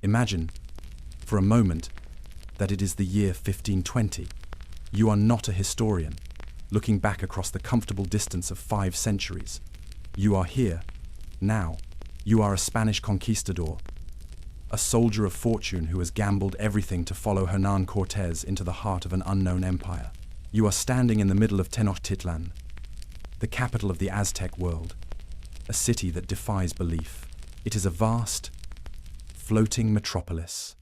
Imagine, for a moment, that it is the year 1520. You are not a historian, looking back across the comfortable distance of 5 centuries. You are here, now. You are a Spanish conquistador, a soldier of fortune who has gambled everything to follow Hernán Cortés into the heart of an unknown empire. You are standing in the middle of Tenochtitlan, the capital of the Aztec world, a city that defies belief. It is a vast, floating metropolis,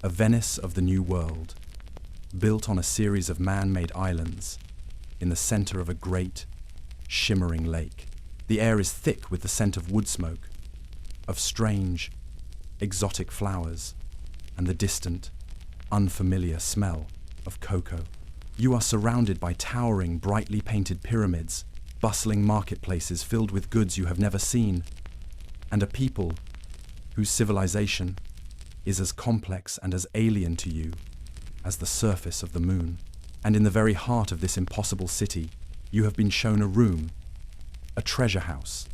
a Venice of the New World, built on a series of man-made islands in the center of a great, shimmering lake. The air is thick with the scent of wood smoke, of strange, exotic flowers, and the distant, unfamiliar smell of cocoa. You are surrounded by towering, brightly painted pyramids, bustling marketplaces filled with goods you have never seen, and a people whose civilization is as complex and as alien to you as the surface of the moon. And in the very heart of this impossible city, you have been shown a room, a treasure house,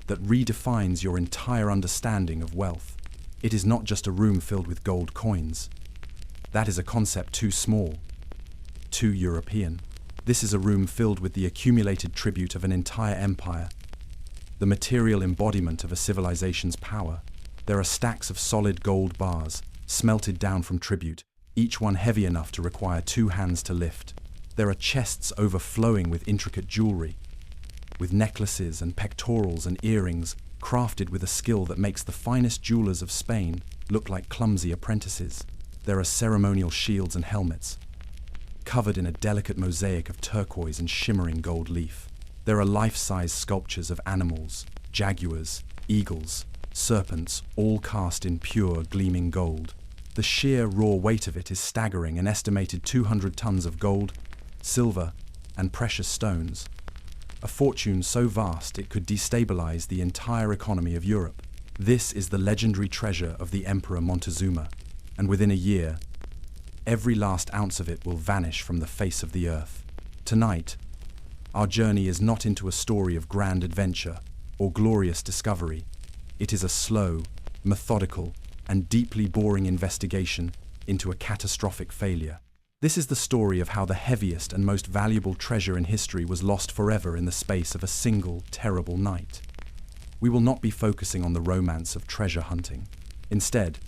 that redefines your entire understanding of wealth. It is not just a room filled with gold coins. That is a concept too small, too European. This is a room filled with the accumulated tribute of an entire empire, the material embodiment of a civilization's power. There are stacks of solid gold bars, smelted down from tribute, each one heavy enough to require 2 hands to lift. There are chests overflowing with intricate jewelry, with necklaces and pectorals and earrings crafted with a skill that makes the finest jewelers of Spain look like clumsy apprentices. There are ceremonial shields and helmets, covered in a delicate mosaic of turquoise and shimmering gold leaf. There are life-size sculptures of animals, jaguars, eagles, serpents, all cast in pure, gleaming gold. The sheer, raw weight of it is staggering, an estimated 200 tons of gold, silver, and precious stones. A fortune so vast it could destabilize the entire economy of Europe. This is the legendary treasure of the Emperor Montezuma, and within a year, every last ounce of it will vanish from the face of the earth. Tonight, our journey is not into a story of grand adventure or glorious discovery. It is a slow, methodical, and deeply boring investigation into a catastrophic failure. This is the story of how the heaviest and most valuable treasure in history was lost forever in the space of a single, terrible night. We will not be focusing on the romance of treasure hunting. Instead,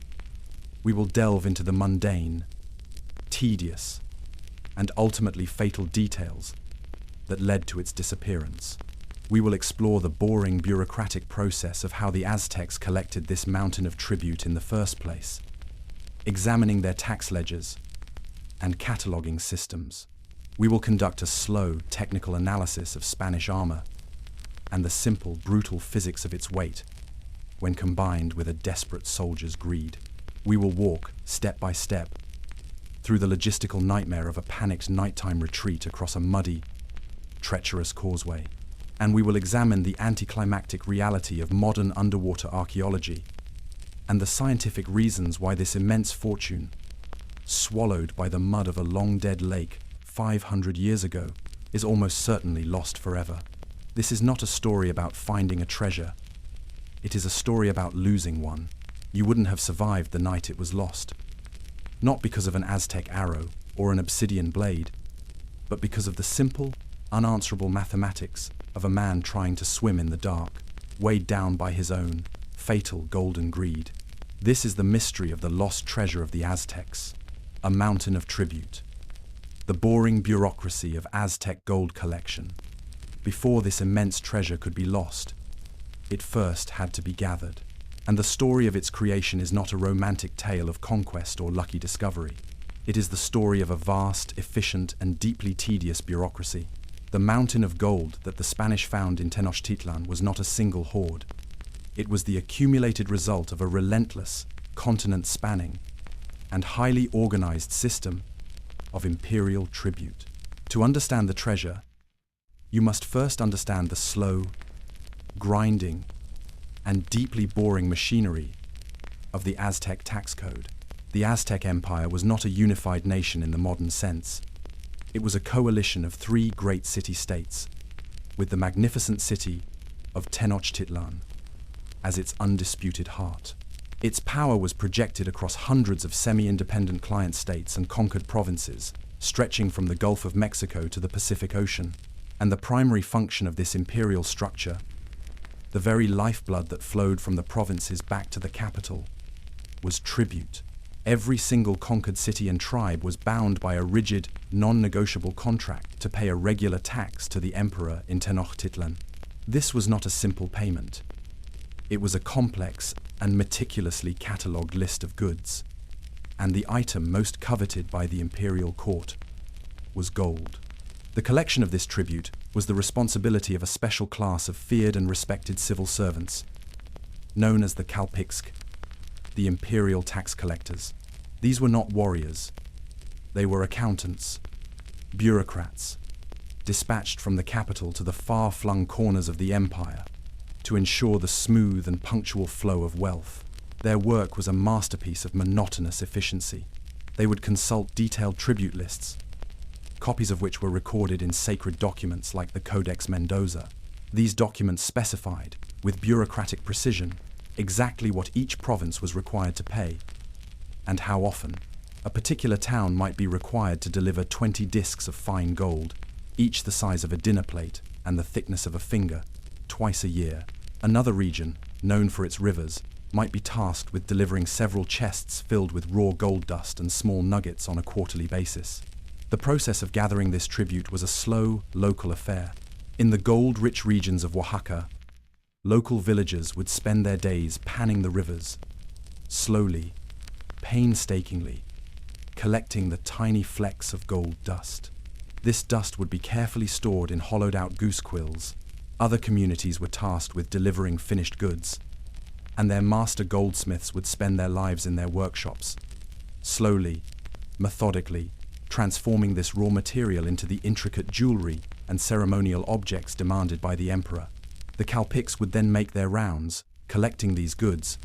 we will delve into the mundane, tedious, and ultimately fatal details that led to its disappearance. We will explore the boring bureaucratic process of how the Aztecs collected this mountain of tribute in the first place, examining their tax ledgers and cataloging systems. We will conduct a slow, technical analysis of Spanish armor and the simple, brutal physics of its weight when combined with a desperate soldier's greed. We will walk, step by step, through the logistical nightmare of a panicked nighttime retreat across a muddy, treacherous causeway. And we will examine the anticlimactic reality of modern underwater archaeology and the scientific reasons why this immense fortune, swallowed by the mud of a long-dead lake 500 years ago, is almost certainly lost forever. This is not a story about finding a treasure. It is a story about losing one. You wouldn't have survived the night it was lost. Not because of an Aztec arrow or an obsidian blade, but because of the simple, unanswerable mathematics of a man trying to swim in the dark, weighed down by his own fatal golden greed. This is the mystery of the lost treasure of the Aztecs, a mountain of tribute, the boring bureaucracy of Aztec gold collection. Before this immense treasure could be lost, it first had to be gathered. And the story of its creation is not a romantic tale of conquest or lucky discovery. It is the story of a vast, efficient, and deeply tedious bureaucracy. The mountain of gold that the Spanish found in Tenochtitlan was not a single hoard. It was the accumulated result of a relentless, continent-spanning, and highly organized system of imperial tribute. To understand the treasure, you must first understand the slow, grinding, and deeply boring machinery of the Aztec tax code. The Aztec Empire was not a unified nation in the modern sense. It was a coalition of 3 great city-states, with the magnificent city of Tenochtitlan as its undisputed heart. Its power was projected across hundreds of semi-independent client states and conquered provinces, stretching from the Gulf of Mexico to the Pacific Ocean. And the primary function of this imperial structure, the very lifeblood that flowed from the provinces back to the capital, was tribute. Every single conquered city and tribe was bound by a rigid, non-negotiable contract to pay a regular tax to the emperor in Tenochtitlan. This was not a simple payment. It was a complex and meticulously catalogued list of goods, and the item most coveted by the imperial court was gold. The collection of this tribute was the responsibility of a special class of feared and respected civil servants, known as the Kalpixk, the imperial tax collectors. These were not warriors. They were accountants, bureaucrats, dispatched from the capital to the far-flung corners of the empire to ensure the smooth and punctual flow of wealth. Their work was a masterpiece of monotonous efficiency. They would consult detailed tribute lists, copies of which were recorded in sacred documents like the Codex Mendoza. These documents specified, with bureaucratic precision, exactly what each province was required to pay, and how often. A particular town might be required to deliver 20 discs of fine gold, each the size of a dinner plate and the thickness of a finger, twice a year. Another region, known for its rivers, might be tasked with delivering several chests filled with raw gold dust and small nuggets on a quarterly basis. The process of gathering this tribute was a slow, local affair. In the gold-rich regions of Oaxaca, local villagers would spend their days panning the rivers, slowly, painstakingly, collecting the tiny flecks of gold dust. This dust would be carefully stored in hollowed-out goose quills. Other communities were tasked with delivering finished goods, and their master goldsmiths would spend their lives in their workshops, slowly, methodically, transforming this raw material into the intricate jewelry and ceremonial objects demanded by the emperor. The Kalpixks would then make their rounds, collecting these goods,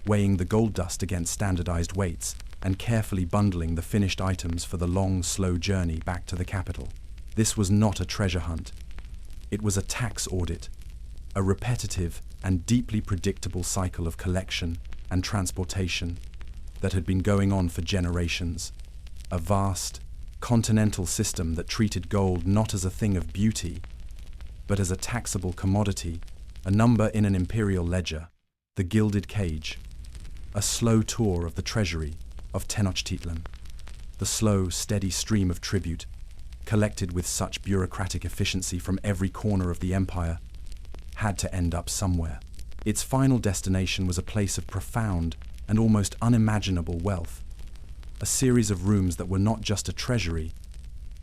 weighing the gold dust against standardized weights, and carefully bundling the finished items for the long, slow journey back to the capital. This was not a treasure hunt. It was a tax audit, a repetitive and deeply predictable cycle of collection and transportation that had been going on for generations. A vast, continental system that treated gold not as a thing of beauty, but as a taxable commodity, a number in an imperial ledger, the gilded cage, a slow tour of the treasury of Tenochtitlan. The slow, steady stream of tribute, collected with such bureaucratic efficiency from every corner of the empire, had to end up somewhere. Its final destination was a place of profound and almost unimaginable wealth, a series of rooms that were not just a treasury,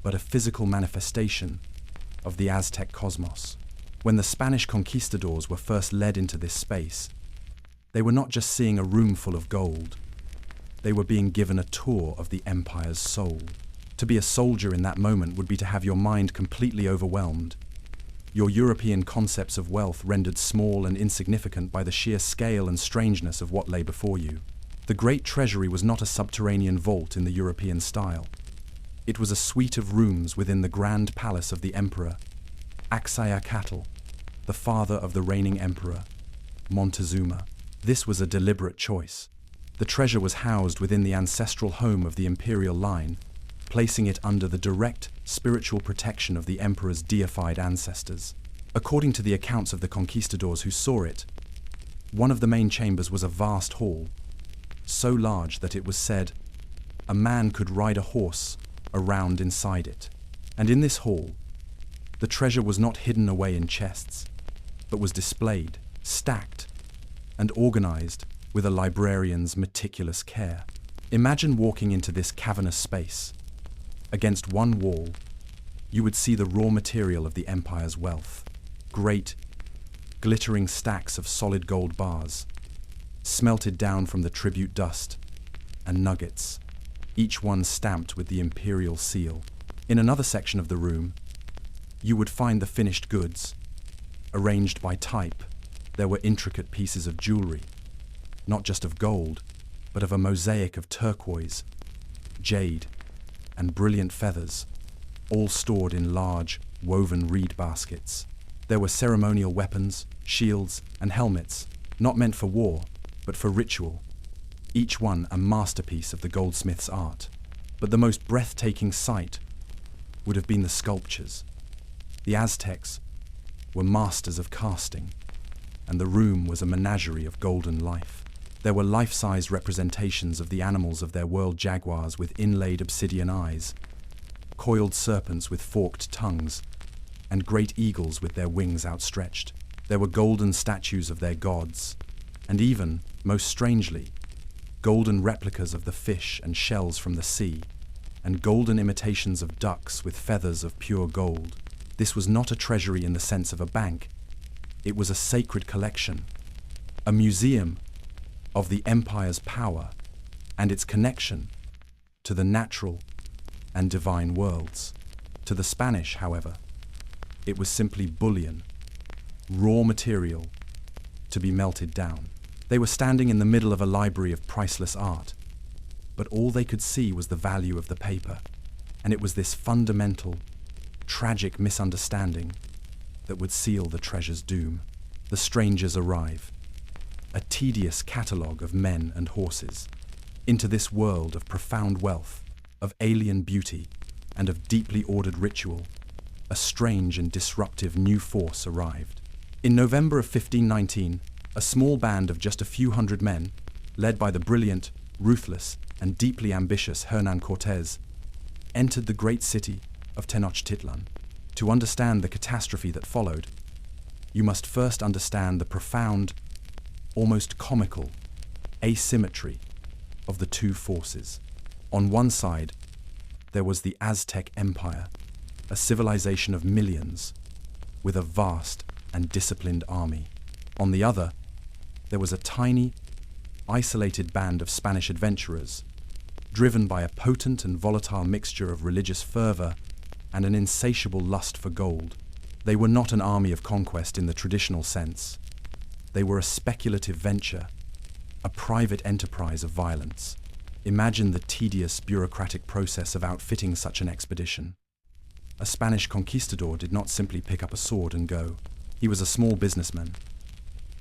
but a physical manifestation of the Aztec cosmos. When the Spanish conquistadors were first led into this space, they were not just seeing a room full of gold. They were being given a tour of the empire's soul. To be a soldier in that moment would be to have your mind completely overwhelmed, your European concepts of wealth rendered small and insignificant by the sheer scale and strangeness of what lay before you. The Great Treasury was not a subterranean vault in the European style. It was a suite of rooms within the grand palace of the emperor, Axayacatl, the father of the reigning emperor, Montezuma. This was a deliberate choice. The treasure was housed within the ancestral home of the imperial line, placing it under the direct spiritual protection of the emperor's deified ancestors. According to the accounts of the conquistadors who saw it, one of the main chambers was a vast hall, so large that it was said a man could ride a horse around inside it. And in this hall, the treasure was not hidden away in chests, but was displayed, stacked, and organized with a librarian's meticulous care. Imagine walking into this cavernous space. Against one wall, you would see the raw material of the empire's wealth. Great, glittering stacks of solid gold bars, smelted down from the tribute dust, and nuggets, each one stamped with the imperial seal. In another section of the room, you would find the finished goods. Arranged by type, there were intricate pieces of jewelry, not just of gold, but of a mosaic of turquoise, jade, and brilliant feathers, all stored in large, woven reed baskets. There were ceremonial weapons, shields, and helmets, not meant for war, but for ritual, each one a masterpiece of the goldsmith's art. But the most breathtaking sight would have been the sculptures. The Aztecs were masters of casting, and the room was a menagerie of golden life. There were life-size representations of the animals of their world: jaguars with inlaid obsidian eyes, coiled serpents with forked tongues, and great eagles with their wings outstretched. There were golden statues of their gods, and even, most strangely, golden replicas of the fish and shells from the sea, and golden imitations of ducks with feathers of pure gold. This was not a treasury in the sense of a bank. It was a sacred collection, a museum of the empire's power and its connection to the natural and divine worlds. To the Spanish, however, it was simply bullion, raw material to be melted down. They were standing in the middle of a library of priceless art, but all they could see was the value of the paper, and it was this fundamental, tragic misunderstanding that would seal the treasure's doom. The strangers arrive, a tedious catalogue of men and horses. Into this world of profound wealth, of alien beauty, and of deeply ordered ritual, a strange and disruptive new force arrived. In November of 1519, a small band of just a few hundred men, led by the brilliant, ruthless, and deeply ambitious Hernán Cortés, entered the great city of Tenochtitlan. To understand the catastrophe that followed, you must first understand the profound, almost comical, asymmetry of the two forces. On one side, there was the Aztec Empire, a civilization of millions, with a vast and disciplined army. On the other, there was a tiny, isolated band of Spanish adventurers, driven by a potent and volatile mixture of religious fervor and an insatiable lust for gold. They were not an army of conquest in the traditional sense. They were a speculative venture, a private enterprise of violence. Imagine the tedious bureaucratic process of outfitting such an expedition. A Spanish conquistador did not simply pick up a sword and go. He was a small businessman,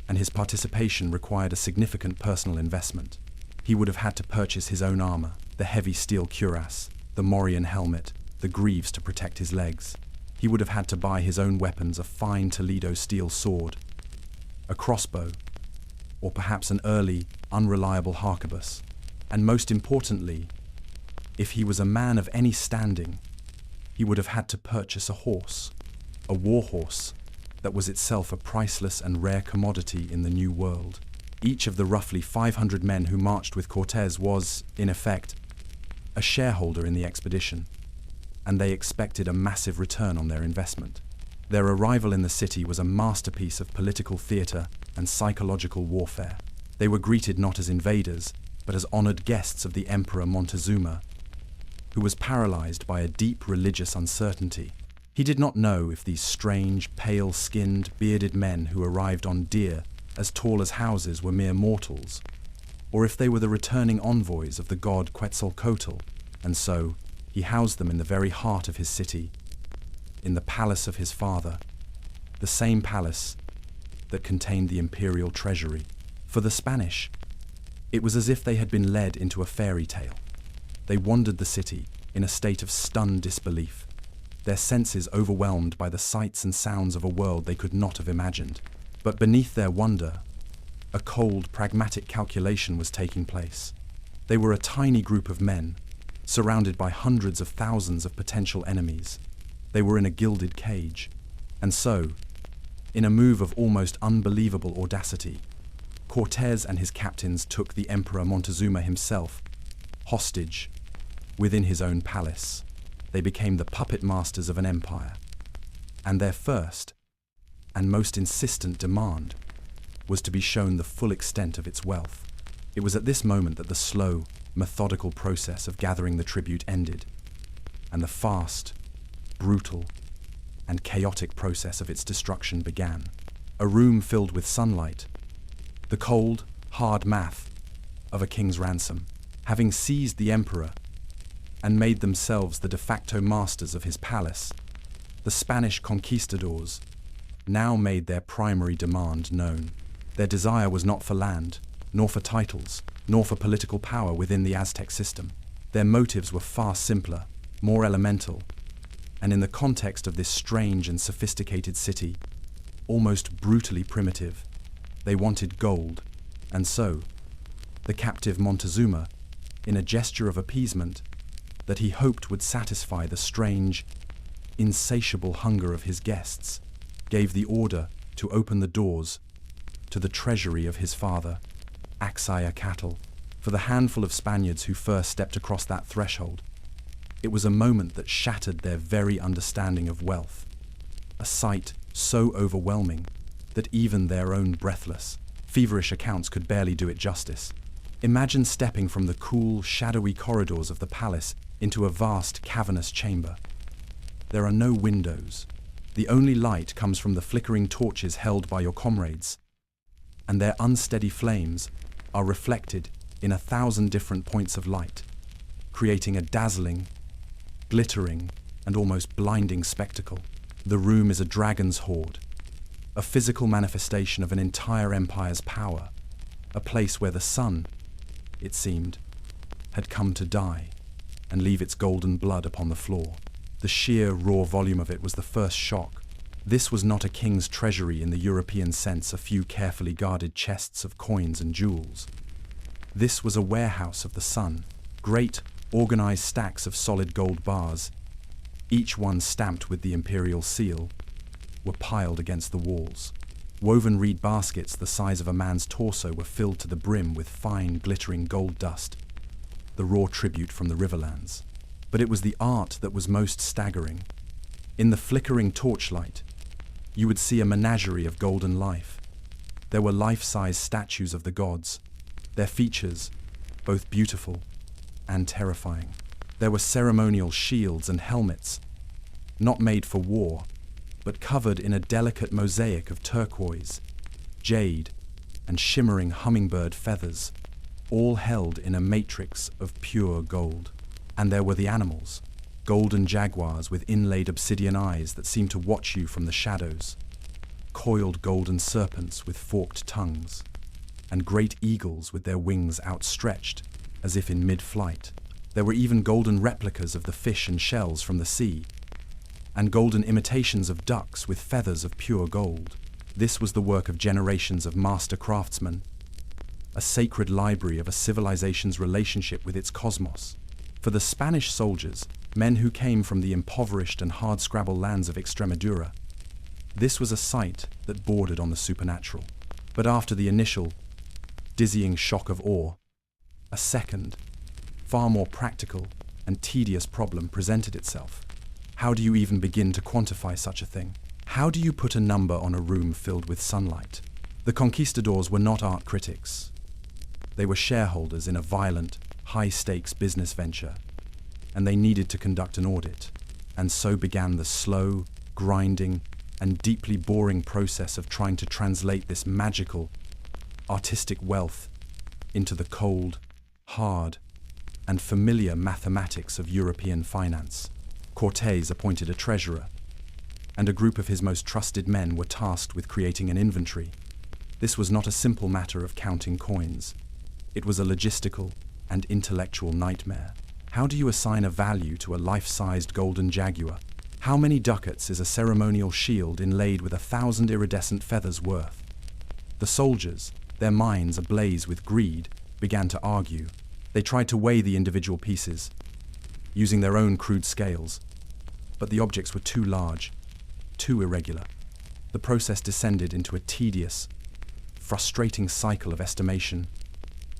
and his participation required a significant personal investment. He would have had to purchase his own armor, the heavy steel cuirass, the morion helmet, the greaves to protect his legs. He would have had to buy his own weapons, a fine Toledo steel sword, a crossbow, or perhaps an early, unreliable harquebus. And most importantly, if he was a man of any standing, he would have had to purchase a horse, a war horse, that was itself a priceless and rare commodity in the New World. Each of the roughly 500 men who marched with Cortés was, in effect, a shareholder in the expedition, and they expected a massive return on their investment. Their arrival in the city was a masterpiece of political theater and psychological warfare. They were greeted not as invaders, but as honored guests of the Emperor Montezuma, who was paralyzed by a deep religious uncertainty. He did not know if these strange, pale-skinned, bearded men who arrived on deer as tall as houses were mere mortals, or if they were the returning envoys of the god Quetzalcoatl, and so he housed them in the very heart of his city, in the palace of his father, the same palace that contained the imperial treasury. For the Spanish, it was as if they had been led into a fairy tale. They wandered the city in a state of stunned disbelief, their senses overwhelmed by the sights and sounds of a world they could not have imagined. But beneath their wonder, a cold, pragmatic calculation was taking place. They were a tiny group of men, surrounded by hundreds of thousands of potential enemies. They were in a gilded cage, and so, in a move of almost unbelievable audacity, Cortés and his captains took the Emperor Montezuma himself hostage within his own palace. They became the puppet masters of an empire, and their first and most insistent demand was to be shown the full extent of its wealth. It was at this moment that the slow, methodical process of gathering the tribute ended, and the fast, brutal, and chaotic process of its destruction began. A room filled with sunlight, the cold, hard math of a king's ransom. Having seized the emperor and made themselves the de facto masters of his palace, the Spanish conquistadors now made their primary demand known. Their desire was not for land, nor for titles, nor for political power within the Aztec system. Their motives were far simpler, more elemental, and in the context of this strange and sophisticated city, almost brutally primitive. They wanted gold, and so, the captive Montezuma, in a gesture of appeasement that he hoped would satisfy the strange, insatiable hunger of his guests, gave the order to open the doors to the treasury of his father, Axayacatl. For the handful of Spaniards who first stepped across that threshold, it was a moment that shattered their very understanding of wealth, a sight so overwhelming that even their own breathless, feverish accounts could barely do it justice. Imagine stepping from the cool, shadowy corridors of the palace into a vast, cavernous chamber. There are no windows. The only light comes from the flickering torches held by your comrades, and their unsteady flames are reflected in 1,000 different points of light, creating a dazzling, glittering, and almost blinding spectacle. The room is a dragon's hoard, a physical manifestation of an entire empire's power, a place where the sun, it seemed, had come to die and leave its golden blood upon the floor. The sheer, raw volume of it was the first shock. This was not a king's treasury in the European sense, a few carefully guarded chests of coins and jewels. This was a warehouse of the sun, great, organized stacks of solid gold bars, each one stamped with the imperial seal, were piled against the walls. Woven reed baskets the size of a man's torso were filled to the brim with fine, glittering gold dust, the raw tribute from the riverlands. But it was the art that was most staggering. In the flickering torchlight, you would see a menagerie of golden life. There were life-size statues of the gods, their features both beautiful and terrifying. There were ceremonial shields and helmets, not made for war, but covered in a delicate mosaic of turquoise, jade, and shimmering hummingbird feathers, all held in a matrix of pure gold. And there were the animals, golden jaguars with inlaid obsidian eyes that seemed to watch you from the shadows, coiled golden serpents with forked tongues, and great eagles with their wings outstretched as if in mid-flight. There were even golden replicas of the fish and shells from the sea, and golden imitations of ducks with feathers of pure gold. This was the work of generations of master craftsmen, a sacred library of a civilization's relationship with its cosmos. For the Spanish soldiers, men who came from the impoverished and hard-scrabble lands of Extremadura, this was a sight that bordered on the supernatural. But after the initial, dizzying shock of awe, a second, far more practical and tedious problem presented itself. How do you even begin to quantify such a thing? How do you put a number on a room filled with sunlight? The conquistadors were not art critics. They were shareholders in a violent, high-stakes business venture, and they needed to conduct an audit. And so began the slow, grinding, and deeply boring process of trying to translate this magical, artistic wealth into the cold, hard, and familiar mathematics of European finance. Cortés appointed a treasurer, and a group of his most trusted men were tasked with creating an inventory. This was not a simple matter of counting coins. It was a logistical and intellectual nightmare. How do you assign a value to a life-sized golden jaguar? How many ducats is a ceremonial shield inlaid with 1,000 iridescent feathers worth? The soldiers, their minds ablaze with greed, began to argue. They tried to weigh the individual pieces, using their own crude scales, but the objects were too large, too irregular. The process descended into a tedious, frustrating cycle of estimation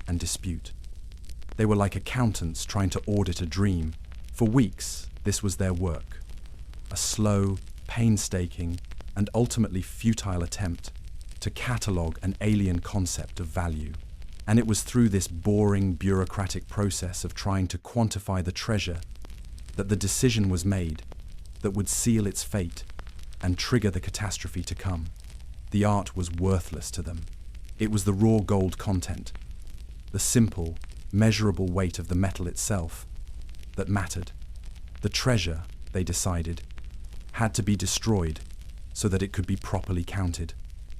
and dispute. They were like accountants trying to audit a dream. For weeks, this was their work, a slow, painstaking, and ultimately futile attempt to catalogue an alien concept of value. And it was through this boring, bureaucratic process of trying to quantify the treasure that the decision was made that would seal its fate and trigger the catastrophe to come. The art was worthless to them. It was the raw gold content, the simple, measurable weight of the metal itself, that mattered. The treasure, they decided, had to be destroyed so that it could be properly counted.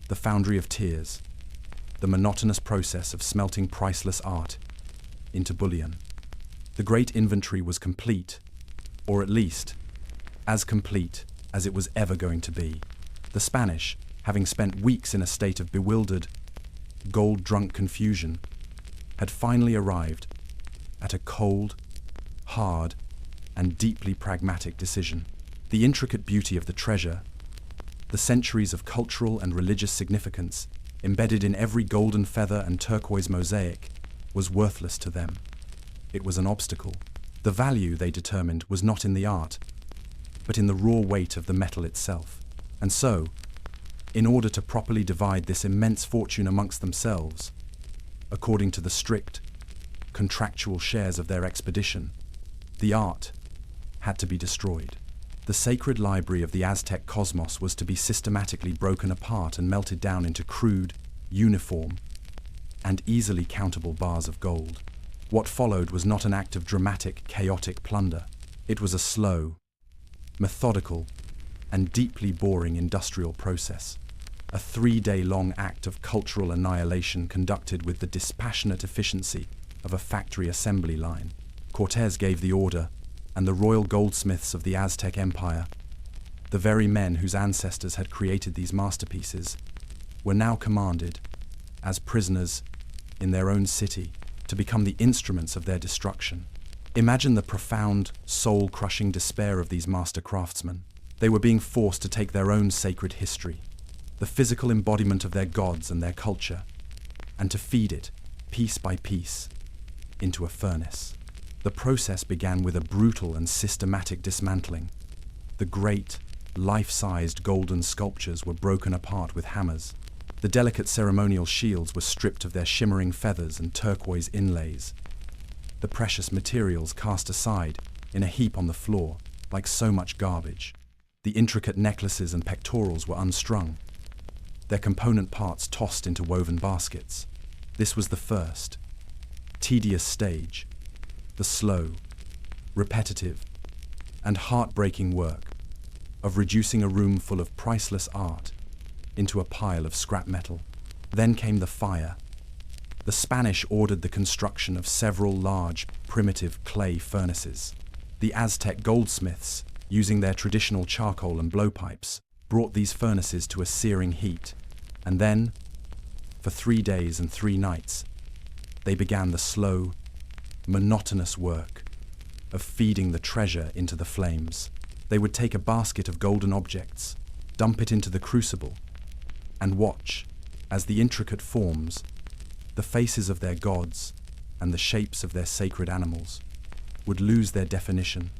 The Foundry of Tears, the monotonous process of smelting priceless art into bullion. The great inventory was complete, or at least, as complete as it was ever going to be. The Spanish, having spent weeks in a state of bewildered, gold-drunk confusion, had finally arrived at a cold, hard, and deeply pragmatic decision. The intricate beauty of the treasure, the centuries of cultural and religious significance embedded in every golden feather and turquoise mosaic, was worthless to them. It was an obstacle. The value, they determined, was not in the art, but in the raw weight of the metal itself. And so, in order to properly divide this immense fortune amongst themselves, according to the strict, contractual shares of their expedition, the art had to be destroyed. The sacred library of the Aztec cosmos was to be systematically broken apart and melted down into crude, uniform, and easily countable bars of gold. What followed was not an act of dramatic, chaotic plunder. It was a slow, methodical, and deeply boring industrial process. A 3-day-long act of cultural annihilation conducted with the dispassionate efficiency of a factory assembly line. Cortés gave the order, and the royal goldsmiths of the Aztec Empire, the very men whose ancestors had created these masterpieces, were now commanded, as prisoners in their own city, to become the instruments of their destruction. Imagine the profound, soul-crushing despair of these master craftsmen. They were being forced to take their own sacred history, the physical embodiment of their gods and their culture, and to feed it, piece by piece, into a furnace. The process began with a brutal and systematic dismantling. The great, life-sized golden sculptures were broken apart with hammers. The delicate ceremonial shields were stripped of their shimmering feathers and turquoise inlays. The precious materials cast aside in a heap on the floor, like so much garbage. The intricate necklaces and pectorals were unstrung, their component parts tossed into woven baskets. This was the first, tedious stage, the slow, repetitive, and heartbreaking work of reducing a room full of priceless art into a pile of scrap metal. Then came the fire. The Spanish ordered the construction of several large, primitive clay furnaces. The Aztec goldsmiths, using their traditional charcoal and blowpipes, brought these furnaces to a searing heat, and then, for 3 days and 3 nights, they began the slow, monotonous work of feeding the treasure into the flames. They would take a basket of golden objects, dump it into the crucible, and watch as the intricate forms, the faces of their gods, and the shapes of their sacred animals would lose their definition,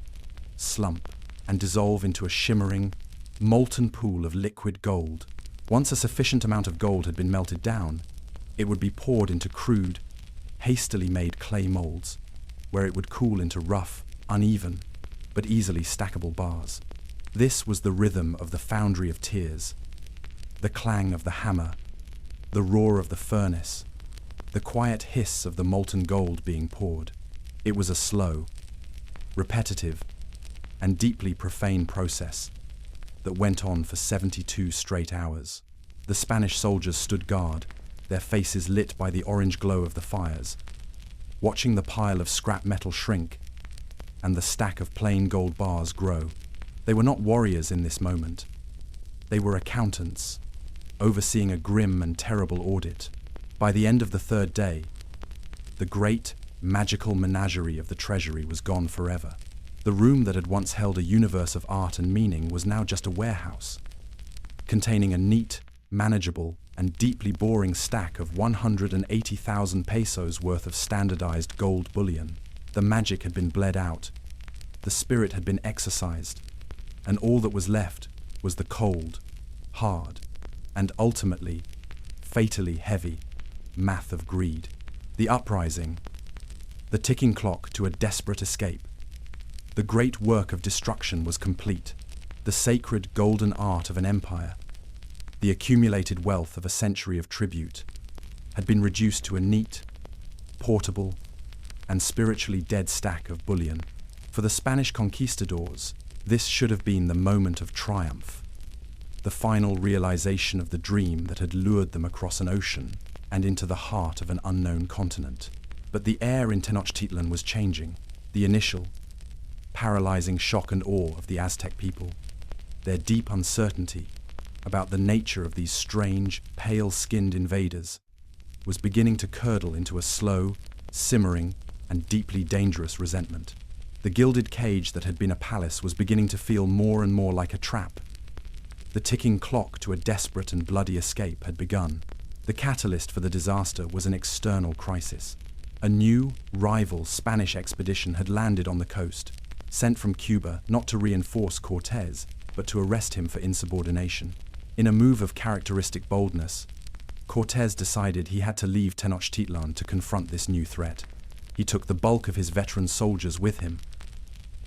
slump, and dissolve into a shimmering, molten pool of liquid gold. Once a sufficient amount of gold had been melted down, it would be poured into crude, hastily made clay molds, where it would cool into rough, uneven, but easily stackable bars. This was the rhythm of the foundry of tears, the clang of the hammer, the roar of the furnace, the quiet hiss of the molten gold being poured. It was a slow, repetitive, and deeply profane process that went on for 72 straight hours. The Spanish soldiers stood guard, their faces lit by the orange glow of the fires, watching the pile of scrap metal shrink and the stack of plain gold bars grow. They were not warriors in this moment. They were accountants, overseeing a grim and terrible audit. By the end of the 3rd day, the great, magical menagerie of the treasury was gone forever. The room that had once held a universe of art and meaning was now just a warehouse, containing a neat, manageable, and deeply boring stack of 180,000 pesos worth of standardized gold bullion. The magic had been bled out, the spirit had been exorcised, and all that was left was the cold, hard, and ultimately, fatally heavy math of greed. The uprising, the ticking clock to a desperate escape. The great work of destruction was complete. The sacred golden art of an empire, the accumulated wealth of a century of tribute, had been reduced to a neat, portable, and spiritually dead stack of bullion. For the Spanish conquistadors, this should have been the moment of triumph, the final realization of the dream that had lured them across an ocean and into the heart of an unknown continent. But the air in Tenochtitlan was changing. The initial, paralyzing shock and awe of the Aztec people, their deep uncertainty about the nature of these strange, pale-skinned invaders, was beginning to curdle into a slow, simmering, and deeply dangerous resentment. The gilded cage that had been a palace was beginning to feel more and more like a trap. The ticking clock to a desperate and bloody escape had begun. The catalyst for the disaster was an external crisis. A new, rival Spanish expedition had landed on the coast, sent from Cuba not to reinforce Cortés, but to arrest him for insubordination. In a move of characteristic boldness, Cortés decided he had to leave Tenochtitlan to confront this new threat. He took the bulk of his veteran soldiers with him,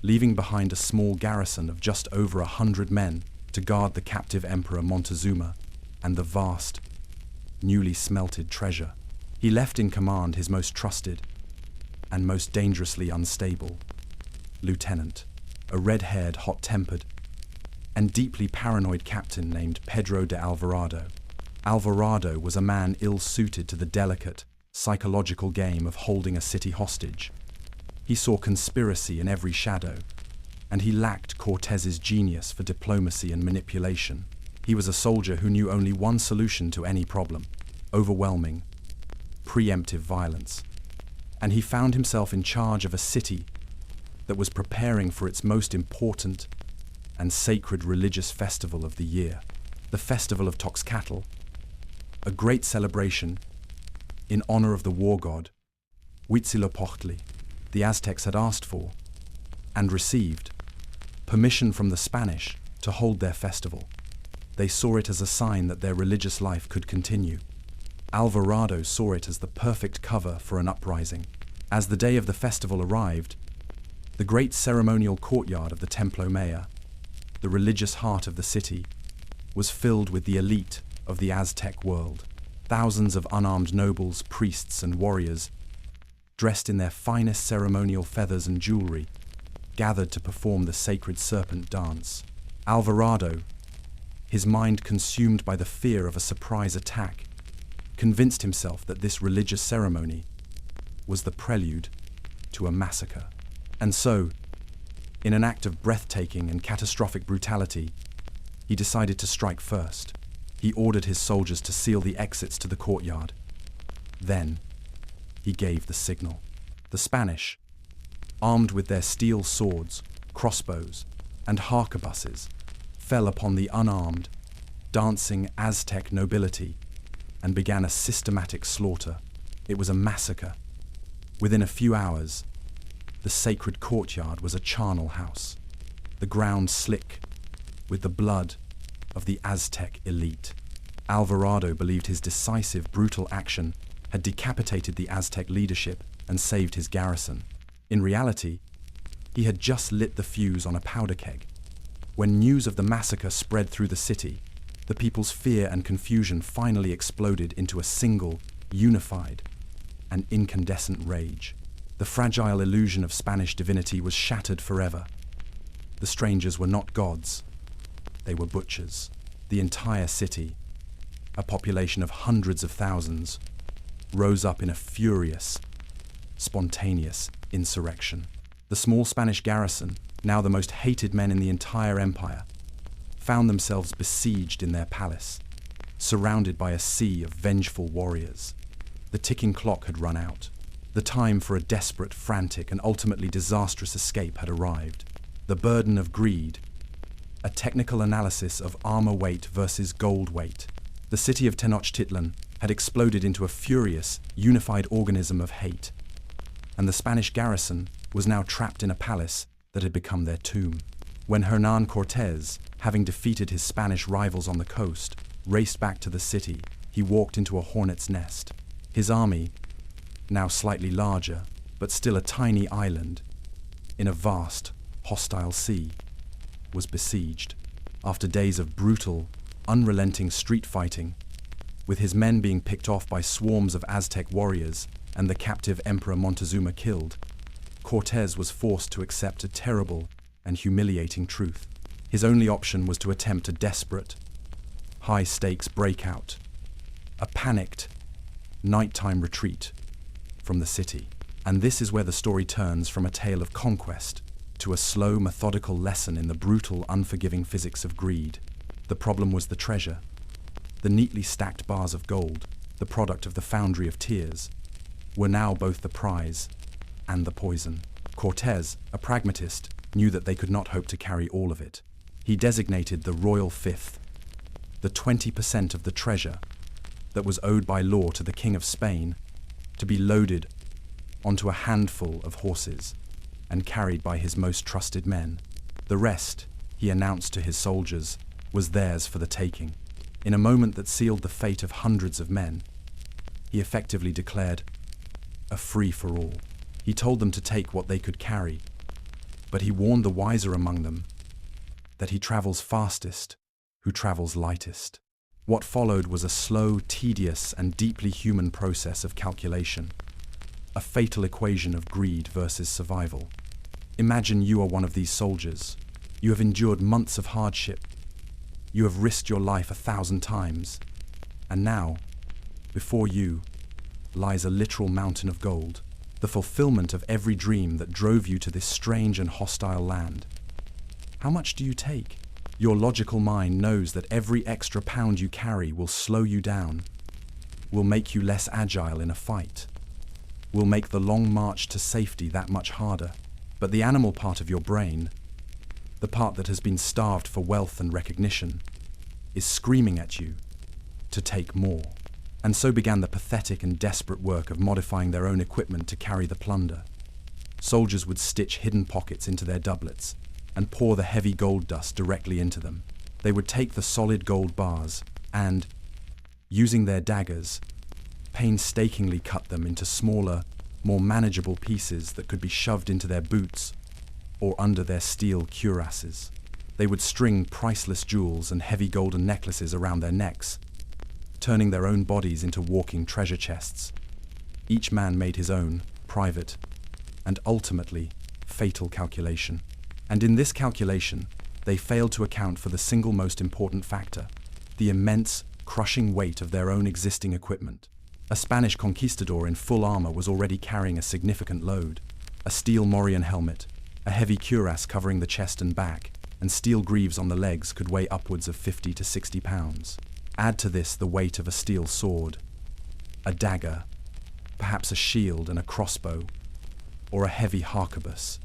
leaving behind a small garrison of just over 100 men to guard the captive Emperor Montezuma and the vast, newly smelted treasure. He left in command his most trusted and most dangerously unstable lieutenant, a red-haired, hot-tempered, and deeply paranoid captain named Pedro de Alvarado. Alvarado was a man ill-suited to the delicate, psychological game of holding a city hostage. He saw conspiracy in every shadow, and he lacked Cortés's genius for diplomacy and manipulation. He was a soldier who knew only one solution to any problem: overwhelming, preemptive violence. And he found himself in charge of a city that was preparing for its most important and sacred religious festival of the year, the Festival of Toxcatl, a great celebration in honor of the war god Huitzilopochtli. The Aztecs had asked for, and received, permission from the Spanish to hold their festival. They saw it as a sign that their religious life could continue. Alvarado saw it as the perfect cover for an uprising. As the day of the festival arrived, the great ceremonial courtyard of the Templo Mayor, the religious heart of the city, was filled with the elite of the Aztec world. Thousands of unarmed nobles, priests, and warriors, dressed in their finest ceremonial feathers and jewelry, gathered to perform the sacred serpent dance. Alvarado, his mind consumed by the fear of a surprise attack, convinced himself that this religious ceremony was the prelude to a massacre. And so, in an act of breathtaking and catastrophic brutality, he decided to strike first. He ordered his soldiers to seal the exits to the courtyard. Then, he gave the signal. The Spanish, armed with their steel swords, crossbows, and harquebuses, fell upon the unarmed, dancing Aztec nobility and began a systematic slaughter. It was a massacre. Within a few hours, the sacred courtyard was a charnel house, the ground slick with the blood of the Aztec elite. Alvarado believed his decisive, brutal action had decapitated the Aztec leadership and saved his garrison. In reality, he had just lit the fuse on a powder keg. When news of the massacre spread through the city, the people's fear and confusion finally exploded into a single, unified, and incandescent rage. The fragile illusion of Spanish divinity was shattered forever. The strangers were not gods, they were butchers. The entire city, a population of hundreds of thousands, rose up in a furious, spontaneous insurrection. The small Spanish garrison, now the most hated men in the entire empire, found themselves besieged in their palace, surrounded by a sea of vengeful warriors. The ticking clock had run out. The time for a desperate, frantic, and ultimately disastrous escape had arrived. The burden of greed, a technical analysis of armor weight versus gold weight. The city of Tenochtitlan had exploded into a furious, unified organism of hate, and the Spanish garrison was now trapped in a palace that had become their tomb. When Hernán Cortés, having defeated his Spanish rivals on the coast, raced back to the city, he walked into a hornet's nest. His army, now slightly larger, but still a tiny island in a vast, hostile sea, was besieged. After days of brutal, unrelenting street fighting, with his men being picked off by swarms of Aztec warriors and the captive Emperor Montezuma killed, Cortés was forced to accept a terrible and humiliating truth. His only option was to attempt a desperate, high-stakes breakout. A panicked, nighttime retreat from the city. And this is where the story turns from a tale of conquest to a slow, methodical lesson in the brutal, unforgiving physics of greed. The problem was the treasure. The neatly stacked bars of gold, the product of the foundry of tears, were now both the prize and the poison. Cortés, a pragmatist, knew that they could not hope to carry all of it. He designated the royal fifth, the 20% of the treasure that was owed by law to the King of Spain, to be loaded onto a handful of horses and carried by his most trusted men. The rest, he announced to his soldiers, was theirs for the taking. In a moment that sealed the fate of hundreds of men, he effectively declared a free-for-all. He told them to take what they could carry, but he warned the wiser among them that he travels fastest who travels lightest. What followed was a slow, tedious, and deeply human process of calculation, a fatal equation of greed versus survival. Imagine you are one of these soldiers. You have endured months of hardship. You have risked your life 1,000 times. And now, before you, lies a literal mountain of gold, the fulfillment of every dream that drove you to this strange and hostile land. How much do you take? Your logical mind knows that every extra pound you carry will slow you down, will make you less agile in a fight, will make the long march to safety that much harder. But the animal part of your brain, the part that has been starved for wealth and recognition, is screaming at you to take more. And so began the pathetic and desperate work of modifying their own equipment to carry the plunder. Soldiers would stitch hidden pockets into their doublets and pour the heavy gold dust directly into them. They would take the solid gold bars and, using their daggers, painstakingly cut them into smaller, more manageable pieces that could be shoved into their boots or under their steel cuirasses. They would string priceless jewels and heavy golden necklaces around their necks, turning their own bodies into walking treasure chests. Each man made his own, private, and ultimately fatal calculation. And in this calculation, they failed to account for the single most important factor, the immense, crushing weight of their own existing equipment. A Spanish conquistador in full armor was already carrying a significant load. A steel morion helmet, a heavy cuirass covering the chest and back, and steel greaves on the legs could weigh upwards of 50 to 60 pounds. Add to this the weight of a steel sword, a dagger, perhaps a shield and a crossbow, or a heavy harquebus,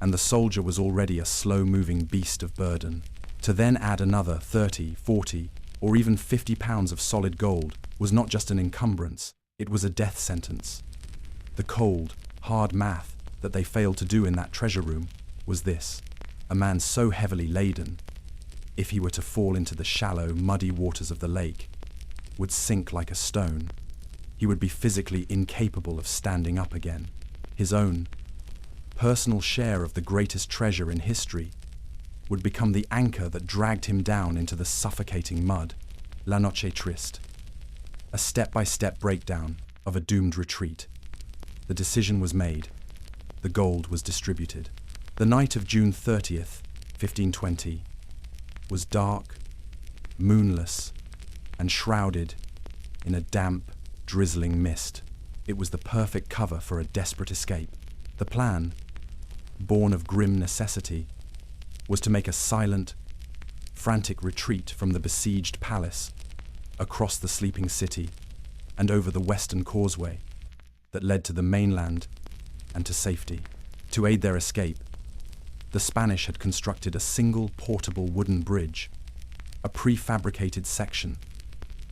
and the soldier was already a slow-moving beast of burden. To then add another 30, 40, or even 50 pounds of solid gold was not just an encumbrance, it was a death sentence. The cold, hard math that they failed to do in that treasure room was this: a man so heavily laden, if he were to fall into the shallow, muddy waters of the lake, would sink like a stone. He would be physically incapable of standing up again. His own personal share of the greatest treasure in history would become the anchor that dragged him down into the suffocating mud. La Noche Triste. A step-by-step breakdown of a doomed retreat. The decision was made. The gold was distributed. The night of June 30th, 1520, was dark, moonless, and shrouded in a damp, drizzling mist. It was the perfect cover for a desperate escape. The plan, born of grim necessity, was to make a silent, frantic retreat from the besieged palace, across the sleeping city, and over the western causeway that led to the mainland and to safety. To aid their escape, the Spanish had constructed a single portable wooden bridge, a prefabricated section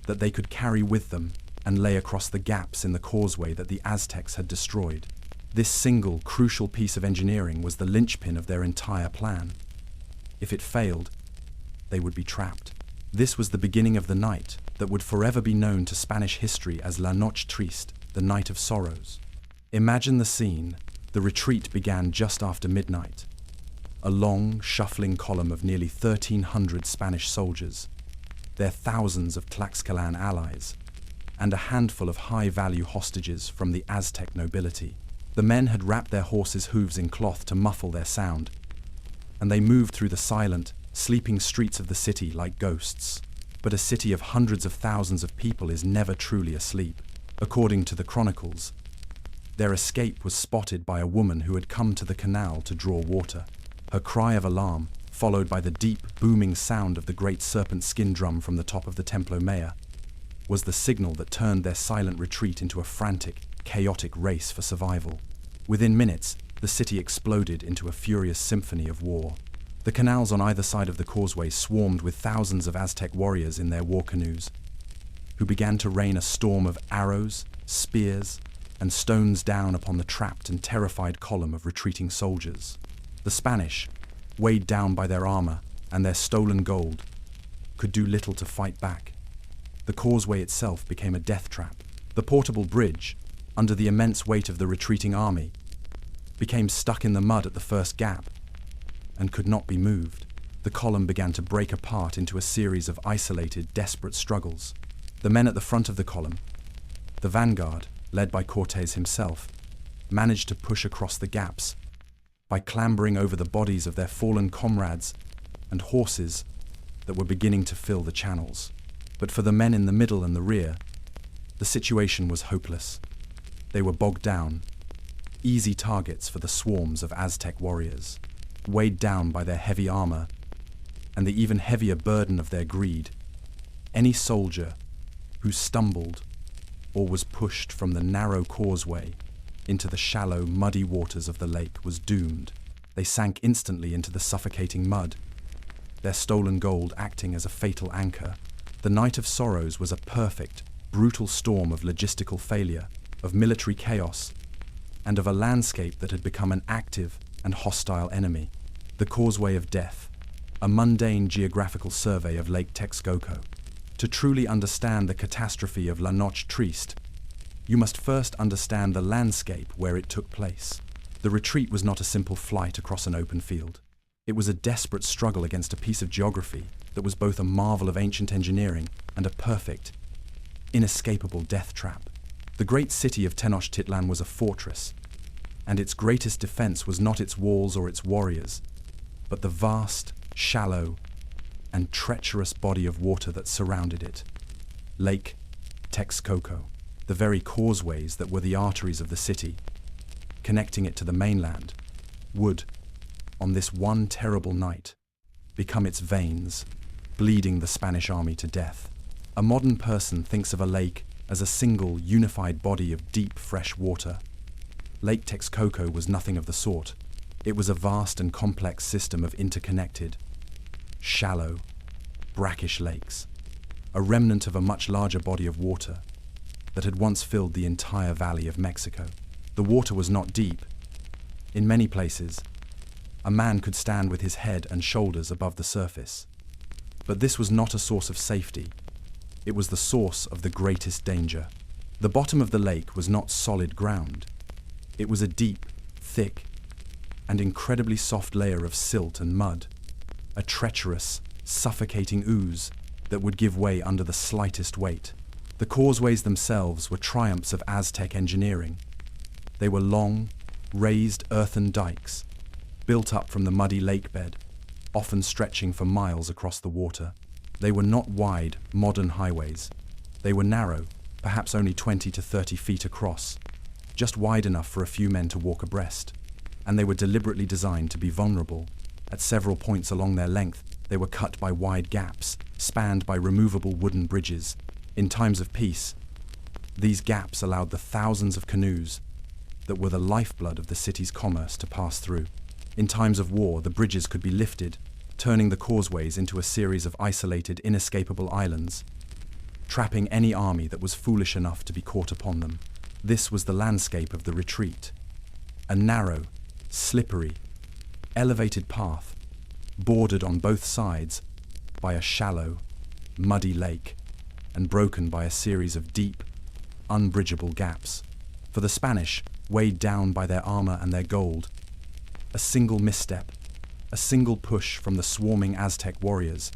that they could carry with them and lay across the gaps in the causeway that the Aztecs had destroyed. This single, crucial piece of engineering was the linchpin of their entire plan. If it failed, they would be trapped. This was the beginning of the night that would forever be known to Spanish history as La Noche Triste, the Night of Sorrows. Imagine the scene. The retreat began just after midnight. A long, shuffling column of nearly 1,300 Spanish soldiers, their thousands of Tlaxcalan allies, and a handful of high-value hostages from the Aztec nobility. The men had wrapped their horses' hooves in cloth to muffle their sound, and they moved through the silent, sleeping streets of the city like ghosts. But a city of hundreds of thousands of people is never truly asleep. According to the chronicles, their escape was spotted by a woman who had come to the canal to draw water. Her cry of alarm, followed by the deep, booming sound of the great serpent skin drum from the top of the Templo Mayor, was the signal that turned their silent retreat into a frantic, chaotic race for survival. Within minutes, the city exploded into a furious symphony of war. The canals on either side of the causeway swarmed with thousands of Aztec warriors in their war canoes, who began to rain a storm of arrows, spears, and stones down upon the trapped and terrified column of retreating soldiers. The Spanish, weighed down by their armor and their stolen gold, could do little to fight back. The causeway itself became a death trap. The portable bridge, under the immense weight of the retreating army, became stuck in the mud at the first gap and could not be moved. The column began to break apart into a series of isolated, desperate struggles. The men at the front of the column, the vanguard, led by Cortés himself, managed to push across the gaps by clambering over the bodies of their fallen comrades and horses that were beginning to fill the channels. But for the men in the middle and the rear, the situation was hopeless. They were bogged down, easy targets for the swarms of Aztec warriors, weighed down by their heavy armor and the even heavier burden of their greed. Any soldier who stumbled or was pushed from the narrow causeway into the shallow, muddy waters of the lake was doomed. They sank instantly into the suffocating mud, their stolen gold acting as a fatal anchor. The Night of Sorrows was a perfect, brutal storm of logistical failure, of military chaos, and of a landscape that had become an active and hostile enemy. The Causeway of Death, a mundane geographical survey of Lake Texcoco. To truly understand the catastrophe of La Noche Triste, you must first understand the landscape where it took place. The retreat was not a simple flight across an open field. It was a desperate struggle against a piece of geography that was both a marvel of ancient engineering and a perfect, inescapable death trap. The great city of Tenochtitlan was a fortress, and its greatest defense was not its walls or its warriors, but the vast, shallow, and treacherous body of water that surrounded it. Lake Texcoco, the very causeways that were the arteries of the city, connecting it to the mainland, would, on this one terrible night, become its veins, bleeding the Spanish army to death. A modern person thinks of a lake as a single, unified body of deep, fresh water. Lake Texcoco was nothing of the sort. It was a vast and complex system of interconnected, shallow, brackish lakes, a remnant of a much larger body of water that had once filled the entire valley of Mexico. The water was not deep. In many places, a man could stand with his head and shoulders above the surface. But this was not a source of safety. It was the source of the greatest danger. The bottom of the lake was not solid ground. It was a deep, thick, and incredibly soft layer of silt and mud, a treacherous, suffocating ooze that would give way under the slightest weight. The causeways themselves were triumphs of Aztec engineering. They were long, raised earthen dikes, built up from the muddy lake bed, often stretching for miles across the water. They were not wide, modern highways. They were narrow, perhaps only 20 to 30 feet across, just wide enough for a few men to walk abreast. And they were deliberately designed to be vulnerable. At several points along their length, they were cut by wide gaps, spanned by removable wooden bridges. In times of peace, these gaps allowed the thousands of canoes that were the lifeblood of the city's commerce to pass through. In times of war, the bridges could be lifted, turning the causeways into a series of isolated, inescapable islands, trapping any army that was foolish enough to be caught upon them. This was the landscape of the retreat. A narrow, slippery, elevated path, bordered on both sides by a shallow, muddy lake, and broken by a series of deep, unbridgeable gaps. For the Spanish, weighed down by their armor and their gold, a single misstep, a single push from the swarming Aztec warriors,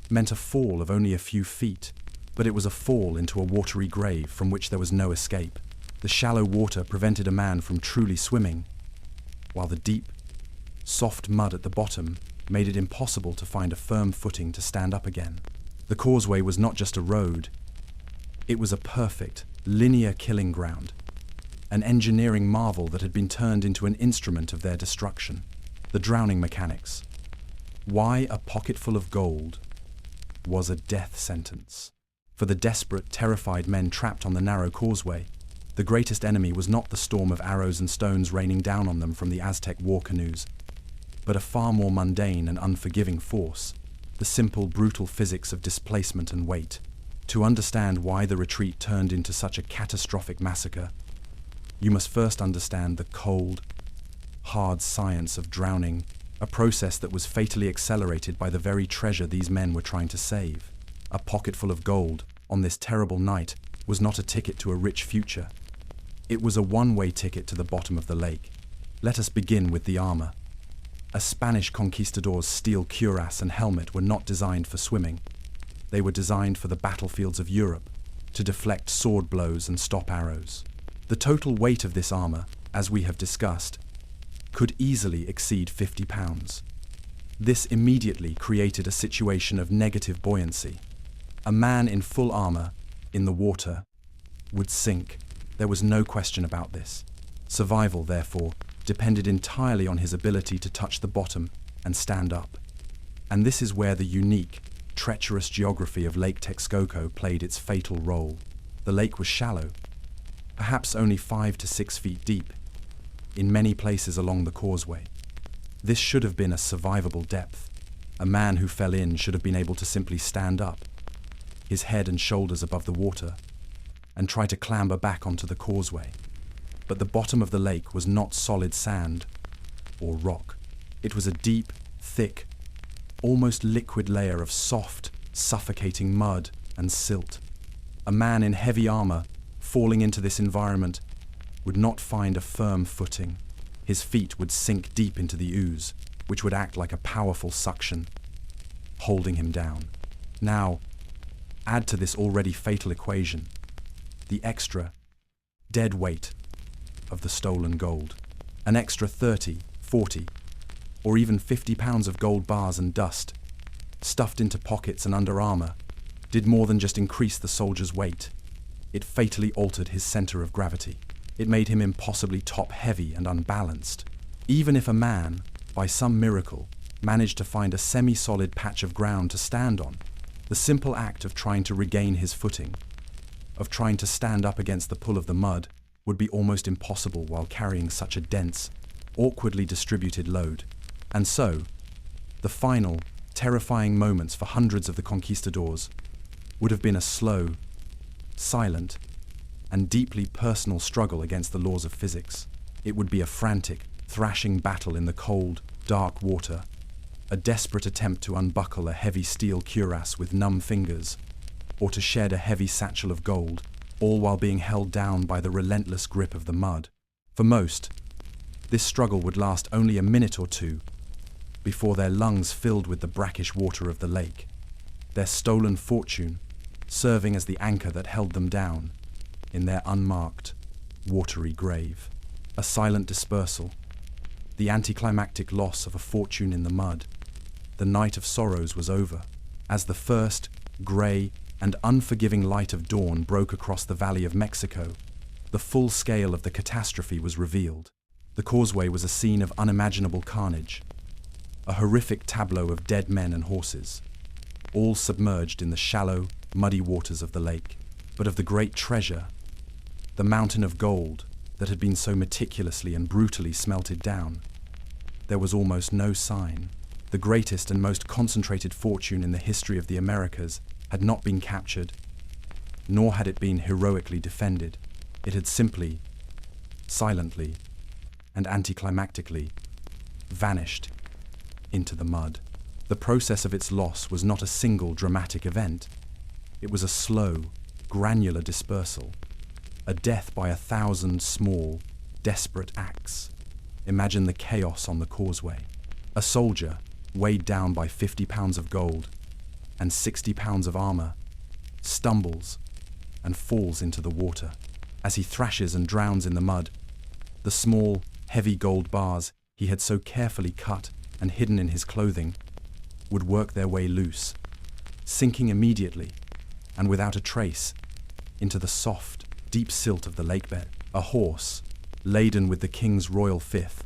meant a fall of only a few feet, but it was a fall into a watery grave from which there was no escape. The shallow water prevented a man from truly swimming, while the deep, soft mud at the bottom made it impossible to find a firm footing to stand up again. The causeway was not just a road, it was a perfect, linear killing ground, an engineering marvel that had been turned into an instrument of their destruction. The drowning mechanics. Why a pocketful of gold was a death sentence. For the desperate, terrified men trapped on the narrow causeway, the greatest enemy was not the storm of arrows and stones raining down on them from the Aztec war canoes, but a far more mundane and unforgiving force, the simple, brutal physics of displacement and weight. To understand why the retreat turned into such a catastrophic massacre, you must first understand the cold, hard science of drowning, a process that was fatally accelerated by the very treasure these men were trying to save. A pocketful of gold, on this terrible night, was not a ticket to a rich future. It was a one-way ticket to the bottom of the lake. Let us begin with the armor. A Spanish conquistador's steel cuirass and helmet were not designed for swimming. They were designed for the battlefields of Europe, to deflect sword blows and stop arrows. The total weight of this armor, as we have discussed, could easily exceed 50 pounds. This immediately created a situation of negative buoyancy. A man in full armor, in the water, would sink. There was no question about this. Survival, therefore, depended entirely on his ability to touch the bottom and stand up. And this is where the unique, treacherous geography of Lake Texcoco played its fatal role. The lake was shallow, perhaps only 5 to 6 feet deep, in many places along the causeway. This should have been a survivable depth. A man who fell in should have been able to simply stand up, his head and shoulders above the water, and try to clamber back onto the causeway. But the bottom of the lake was not solid sand or rock. It was a deep, thick, almost liquid layer of soft, suffocating mud and silt. A man in heavy armor, falling into this environment, would not find a firm footing. His feet would sink deep into the ooze, which would act like a powerful suction, holding him down. Now, add to this already fatal equation the extra, dead weight of the stolen gold. An extra 30, 40, or even 50 pounds of gold bars and dust, stuffed into pockets and under armor, did more than just increase the soldier's weight. It fatally altered his center of gravity. It made him impossibly top-heavy and unbalanced. Even if a man, by some miracle, managed to find a semi-solid patch of ground to stand on, the simple act of trying to regain his footing, of trying to stand up against the pull of the mud, would be almost impossible while carrying such a dense, awkwardly distributed load. And so, the final, terrifying moments for hundreds of the conquistadors would have been a slow, silent, and deeply personal struggle against the laws of physics. It would be a frantic, thrashing battle in the cold, dark water, a desperate attempt to unbuckle a heavy steel cuirass with numb fingers, or to shed a heavy satchel of gold, all while being held down by the relentless grip of the mud. For most, this struggle would last only a minute or two before their lungs filled with the brackish water of the lake, their stolen fortune serving as the anchor that held them down in their unmarked, watery grave. A silent dispersal, the anticlimactic loss of a fortune in the mud. The night of sorrows was over, as the first, grey, and unforgiving light of dawn broke across the Valley of Mexico. The full scale of the catastrophe was revealed. The causeway was a scene of unimaginable carnage, a horrific tableau of dead men and horses, all submerged in the shallow, muddy waters of the lake. But of the great treasure, the mountain of gold that had been so meticulously and brutally smelted down, there was almost no sign. The greatest and most concentrated fortune in the history of the Americas had not been captured, nor had it been heroically defended. It had simply, silently, and anticlimactically vanished into the mud. The process of its loss was not a single dramatic event. It was a slow, granular dispersal, a death by 1,000 small, desperate acts. Imagine the chaos on the causeway. A soldier, weighed down by 50 pounds of gold and 60 pounds of armor, stumbles and falls into the water. As he thrashes and drowns in the mud, the small, heavy gold bars he had so carefully cut and hidden in his clothing would work their way loose, sinking immediately and without a trace into the soft, deep silt of the lakebed. A horse, laden with the king's royal fifth,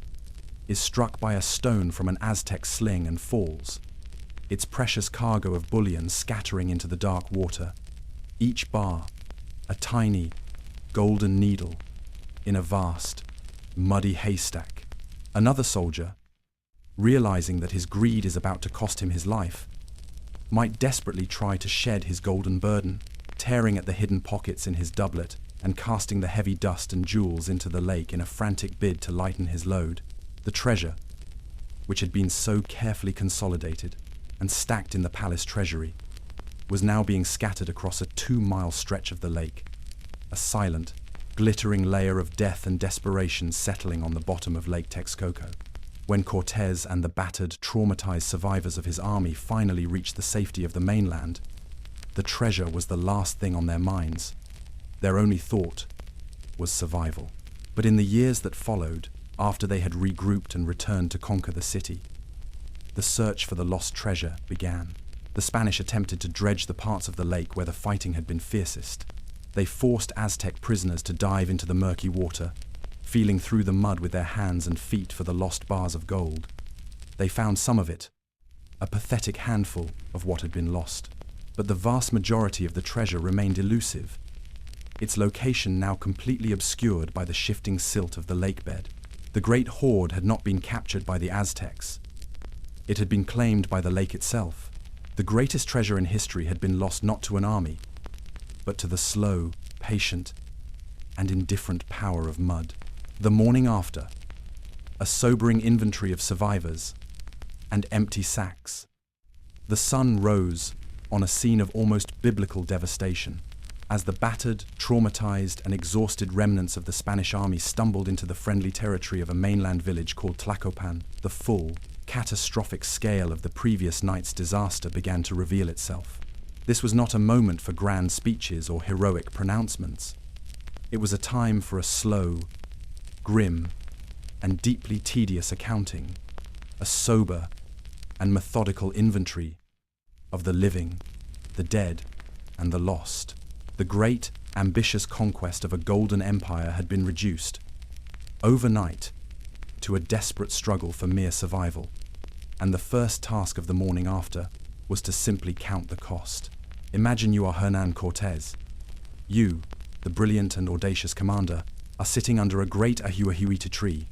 is struck by a stone from an Aztec sling and falls, its precious cargo of bullion scattering into the dark water, each bar a tiny, golden needle in a vast, muddy haystack. Another soldier, realizing that his greed is about to cost him his life, might desperately try to shed his golden burden, tearing at the hidden pockets in his doublet and casting the heavy dust and jewels into the lake in a frantic bid to lighten his load. The treasure, which had been so carefully consolidated and stacked in the palace treasury, was now being scattered across a 2-mile stretch of the lake, a silent, glittering layer of death and desperation settling on the bottom of Lake Texcoco. When Cortés and the battered, traumatized survivors of his army finally reached the safety of the mainland, the treasure was the last thing on their minds. Their only thought was survival. But in the years that followed, after they had regrouped and returned to conquer the city, the search for the lost treasure began. The Spanish attempted to dredge the parts of the lake where the fighting had been fiercest. They forced Aztec prisoners to dive into the murky water, feeling through the mud with their hands and feet for the lost bars of gold. They found some of it, a pathetic handful of what had been lost. But the vast majority of the treasure remained elusive, its location now completely obscured by the shifting silt of the lakebed. The great hoard had not been captured by the Aztecs. It had been claimed by the lake itself. The greatest treasure in history had been lost not to an army, but to the slow, patient, and indifferent power of mud. The morning after, a sobering inventory of survivors and empty sacks. The sun rose on a scene of almost biblical devastation, as the battered, traumatized, and exhausted remnants of the Spanish army stumbled into the friendly territory of a mainland village called Tlacopan. The full, catastrophic scale of the previous night's disaster began to reveal itself. This was not a moment for grand speeches or heroic pronouncements. It was a time for a slow, grim, and deeply tedious accounting, a sober and methodical inventory of the living, the dead, and the lost. The great, ambitious conquest of a golden empire had been reduced, overnight, to a desperate struggle for mere survival, and the first task of the morning after was to simply count the cost. Imagine you are Hernán Cortés. You, the brilliant and audacious commander, are sitting under a great ahuehuete tree,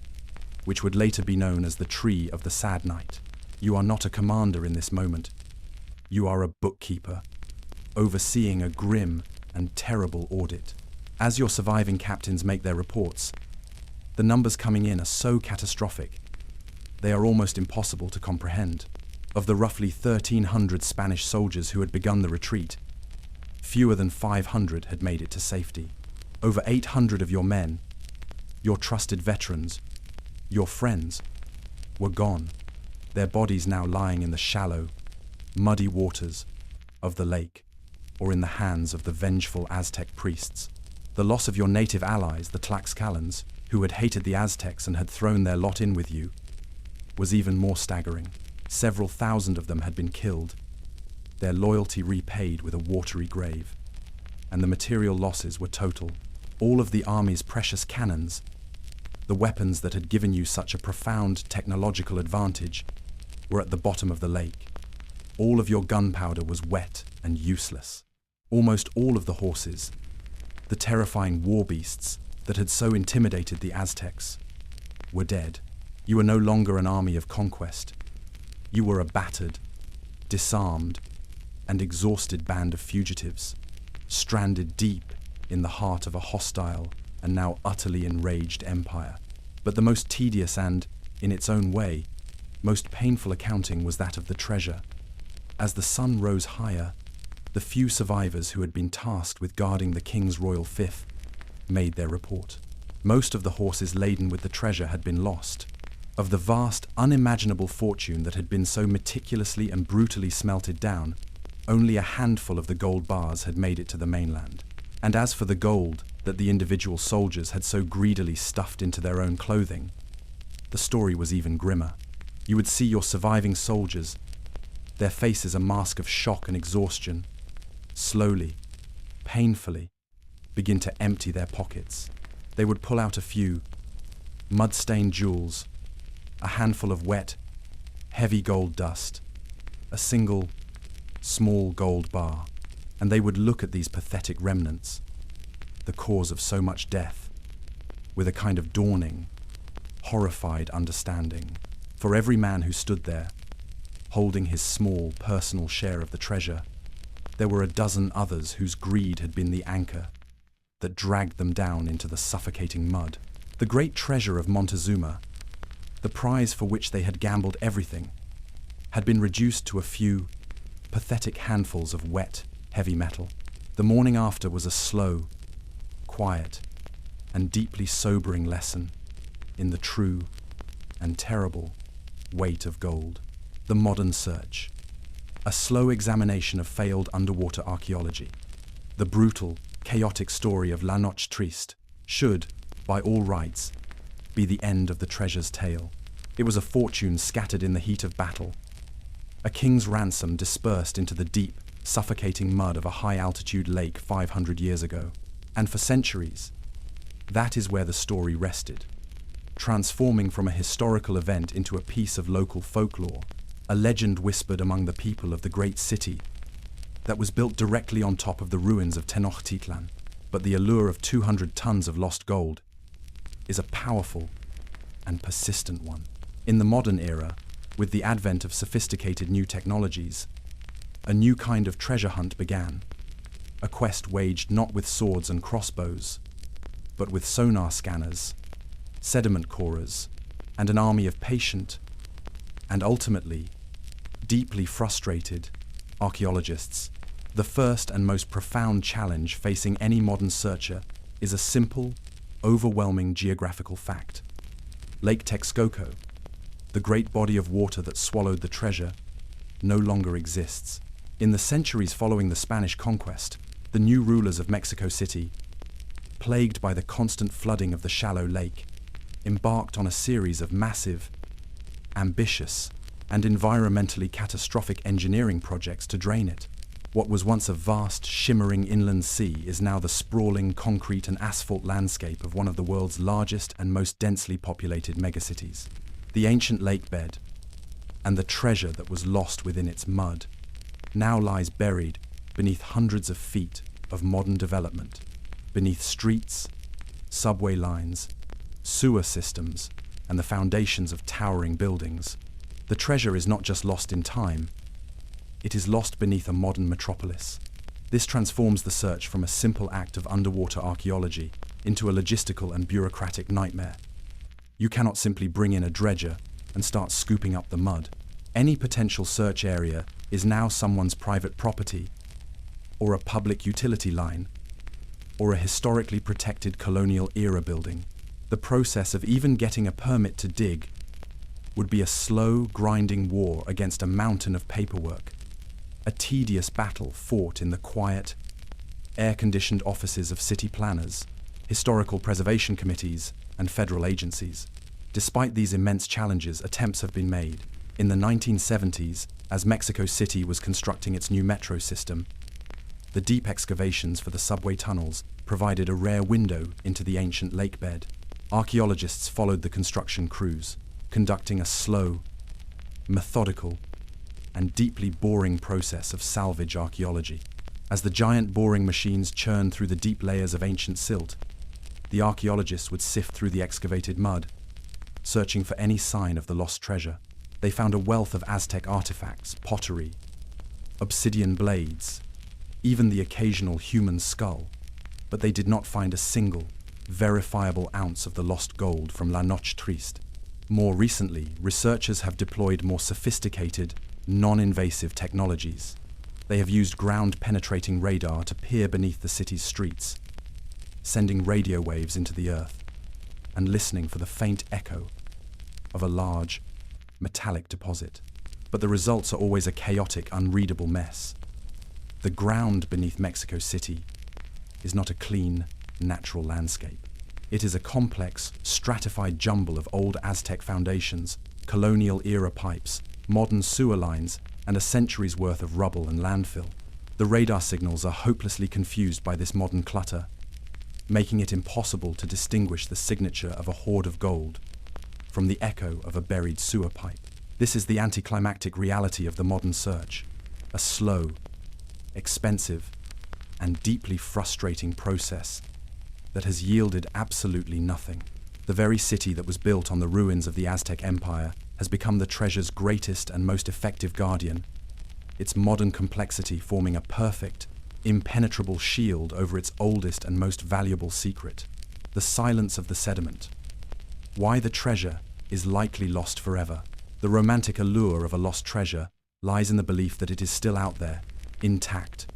which would later be known as the Tree of the Sad Night. You are not a commander in this moment. You are a bookkeeper, overseeing a grim and terrible audit. As your surviving captains make their reports, the numbers coming in are so catastrophic, they are almost impossible to comprehend. Of the roughly 1,300 Spanish soldiers who had begun the retreat, fewer than 500 had made it to safety. Over 800 of your men, your trusted veterans, your friends, were gone, their bodies now lying in the shallow, muddy waters of the lake, or in the hands of the vengeful Aztec priests. The loss of your native allies, the Tlaxcalans, who had hated the Aztecs and had thrown their lot in with you, was even more staggering. Several thousand of them had been killed, their loyalty repaid with a watery grave, and the material losses were total. All of the army's precious cannons, the weapons that had given you such a profound technological advantage, were at the bottom of the lake. All of your gunpowder was wet and useless. Almost all of the horses, the terrifying war beasts that had so intimidated the Aztecs, were dead. You were no longer an army of conquest. You were a battered, disarmed, and exhausted band of fugitives, stranded deep in the heart of a hostile and now utterly enraged empire. But the most tedious and, in its own way, most painful accounting was that of the treasure. As the sun rose higher, the few survivors who had been tasked with guarding the king's royal fifth made their report. Most of the horses laden with the treasure had been lost. Of the vast, unimaginable fortune that had been so meticulously and brutally smelted down, only a handful of the gold bars had made it to the mainland. And as for the gold that the individual soldiers had so greedily stuffed into their own clothing, the story was even grimmer. You would see your surviving soldiers, their faces a mask of shock and exhaustion, slowly, painfully, begin to empty their pockets. They would pull out a few mud-stained jewels, a handful of wet, heavy gold dust, a single, small gold bar, and they would look at these pathetic remnants, the cause of so much death, with a kind of dawning, horrified understanding. For every man who stood there, holding his small personal share of the treasure, there were a dozen others whose greed had been the anchor that dragged them down into the suffocating mud. The great treasure of Montezuma, the prize for which they had gambled everything, had been reduced to a few pathetic handfuls of wet, heavy metal. The morning after was a slow, quiet, and deeply sobering lesson in the true and terrible weight of gold. The modern search, a slow examination of failed underwater archaeology. The brutal, chaotic story of La Noche Triste should, by all rights, be the end of the treasure's tale. It was a fortune scattered in the heat of battle, a king's ransom dispersed into the deep, suffocating mud of a high-altitude lake 500 years ago. And for centuries, that is where the story rested, transforming from a historical event into a piece of local folklore, a legend whispered among the people of the great city that was built directly on top of the ruins of Tenochtitlan. But the allure of 200 tons of lost gold is a powerful and persistent one. In the modern era, with the advent of sophisticated new technologies, a new kind of treasure hunt began, a quest waged not with swords and crossbows, but with sonar scanners, sediment corers, and an army of patient, and ultimately, deeply frustrated archaeologists. The first and most profound challenge facing any modern searcher is a simple, overwhelming geographical fact. Lake Texcoco, the great body of water that swallowed the treasure, no longer exists. In the centuries following the Spanish conquest, the new rulers of Mexico City, plagued by the constant flooding of the shallow lake, embarked on a series of massive, ambitious, and environmentally catastrophic engineering projects to drain it. What was once a vast, shimmering inland sea is now the sprawling concrete and asphalt landscape of one of the world's largest and most densely populated megacities. The ancient lake bed, and the treasure that was lost within its mud, now lies buried beneath hundreds of feet of modern development, beneath streets, subway lines, sewer systems, and the foundations of towering buildings. The treasure is not just lost in time, it is lost beneath a modern metropolis. This transforms the search from a simple act of underwater archaeology into a logistical and bureaucratic nightmare. You cannot simply bring in a dredger and start scooping up the mud. Any potential search area is now someone's private property, or a public utility line, or a historically protected colonial-era building. The process of even getting a permit to dig would be a slow, grinding war against a mountain of paperwork, a tedious battle fought in the quiet, air-conditioned offices of city planners, historical preservation committees, and federal agencies. Despite these immense challenges, attempts have been made. In the 1970s, as Mexico City was constructing its new metro system, the deep excavations for the subway tunnels provided a rare window into the ancient lake bed. Archaeologists followed the construction crews, conducting a slow, methodical, and deeply boring process of salvage archaeology. As the giant boring machines churned through the deep layers of ancient silt, the archaeologists would sift through the excavated mud, searching for any sign of the lost treasure. They found a wealth of Aztec artifacts, pottery, obsidian blades, even the occasional human skull, but they did not find a single, verifiable ounce of the lost gold from La Noche Triste. More recently, researchers have deployed more sophisticated, non-invasive technologies. They have used ground-penetrating radar to peer beneath the city's streets, sending radio waves into the earth and listening for the faint echo of a large, metallic deposit. But the results are always a chaotic, unreadable mess. The ground beneath Mexico City is not a clean, natural landscape. It is a complex, stratified jumble of old Aztec foundations, colonial-era pipes, modern sewer lines, and a century's worth of rubble and landfill. The radar signals are hopelessly confused by this modern clutter, making it impossible to distinguish the signature of a hoard of gold from the echo of a buried sewer pipe. This is the anticlimactic reality of the modern search, a slow, expensive, and deeply frustrating process that has yielded absolutely nothing. The very city that was built on the ruins of the Aztec Empire has become the treasure's greatest and most effective guardian, its modern complexity forming a perfect, impenetrable shield over its oldest and most valuable secret, the silence of the sediment. Why the treasure is likely lost forever. The romantic allure of a lost treasure lies in the belief that it is still out there, intact,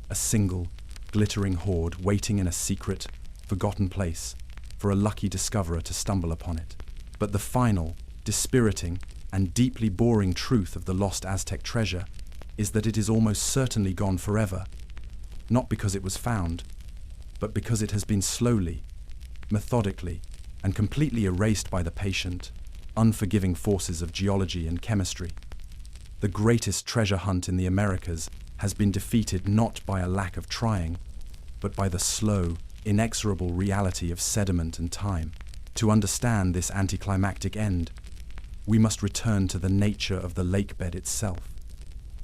a single, glittering hoard waiting in a secret, forgotten place for a lucky discoverer to stumble upon it. But the final, dispiriting, and deeply boring truth of the lost Aztec treasure is that it is almost certainly gone forever, not because it was found, but because it has been slowly, methodically, and completely erased by the patient, unforgiving forces of geology and chemistry. The greatest treasure hunt in the Americas has been defeated not by a lack of trying, but by the slow, inexorable reality of sediment and time. To understand this anticlimactic end, we must return to the nature of the lake bed itself.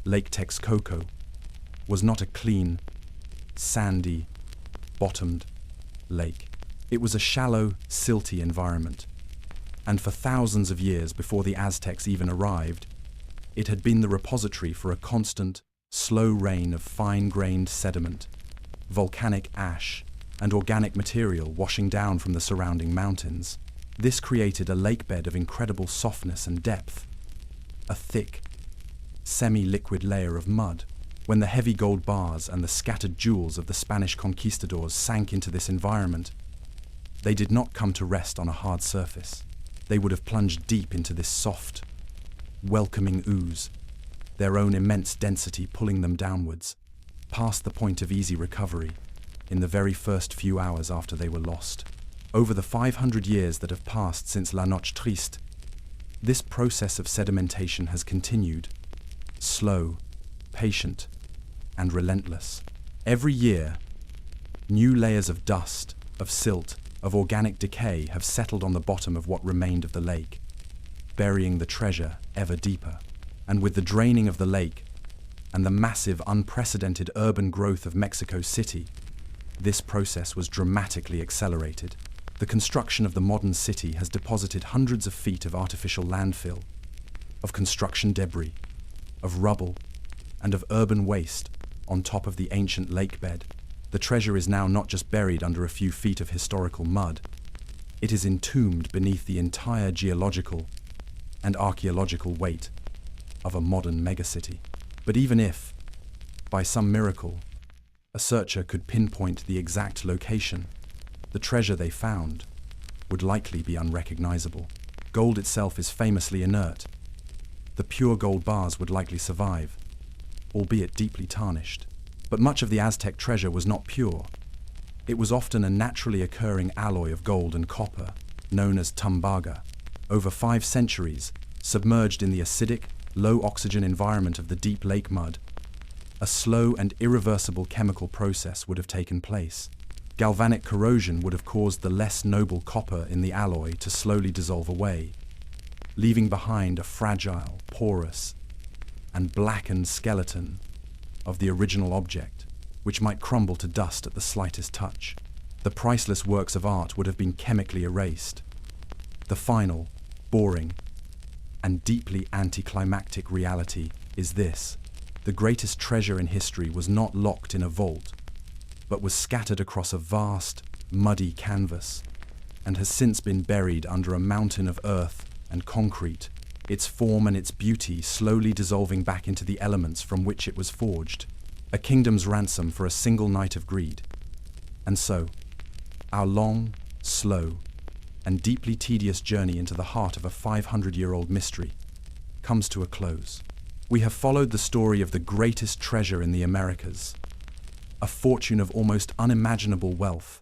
Lake Texcoco was not a clean, sandy, bottomed lake. It was a shallow, silty environment, and for thousands of years before the Aztecs even arrived, it had been the repository for a constant, slow rain of fine-grained sediment, volcanic ash, and organic material washing down from the surrounding mountains. This created a lakebed of incredible softness and depth, a thick, semi-liquid layer of mud. When the heavy gold bars and the scattered jewels of the Spanish conquistadors sank into this environment, they did not come to rest on a hard surface. They would have plunged deep into this soft, welcoming ooze, their own immense density pulling them downwards, past the point of easy recovery, in the very first few hours after they were lost. Over the 500 years that have passed since La Noche Triste, this process of sedimentation has continued, slow, patient, and relentless. Every year, new layers of dust, of silt, of organic decay have settled on the bottom of what remained of the lake, burying the treasure ever deeper. And with the draining of the lake and the massive, unprecedented urban growth of Mexico City, this process was dramatically accelerated. The construction of the modern city has deposited hundreds of feet of artificial landfill, of construction debris, of rubble, and of urban waste on top of the ancient lake bed. The treasure is now not just buried under a few feet of historical mud, it is entombed beneath the entire geological and archaeological weight of a modern megacity. But even if, by some miracle, a searcher could pinpoint the exact location, the treasure they found would likely be unrecognizable. Gold itself is famously inert. The pure gold bars would likely survive, albeit deeply tarnished. But much of the Aztec treasure was not pure. It was often a naturally occurring alloy of gold and copper, known as tumbaga. Over 5 centuries, submerged in the acidic, low-oxygen environment of the deep lake mud, a slow and irreversible chemical process would have taken place. Galvanic corrosion would have caused the less noble copper in the alloy to slowly dissolve away, leaving behind a fragile, porous, and blackened skeleton of the original object, which might crumble to dust at the slightest touch. The priceless works of art would have been chemically erased. The final, boring, and deeply anticlimactic reality is this: the greatest treasure in history was not locked in a vault, but was scattered across a vast, muddy canvas, and has since been buried under a mountain of earth and concrete, its form and its beauty slowly dissolving back into the elements from which it was forged, a kingdom's ransom for a single night of greed. And so, our long, slow, and deeply tedious journey into the heart of a 500-year-old mystery comes to a close. We have followed the story of the greatest treasure in the Americas, a fortune of almost unimaginable wealth,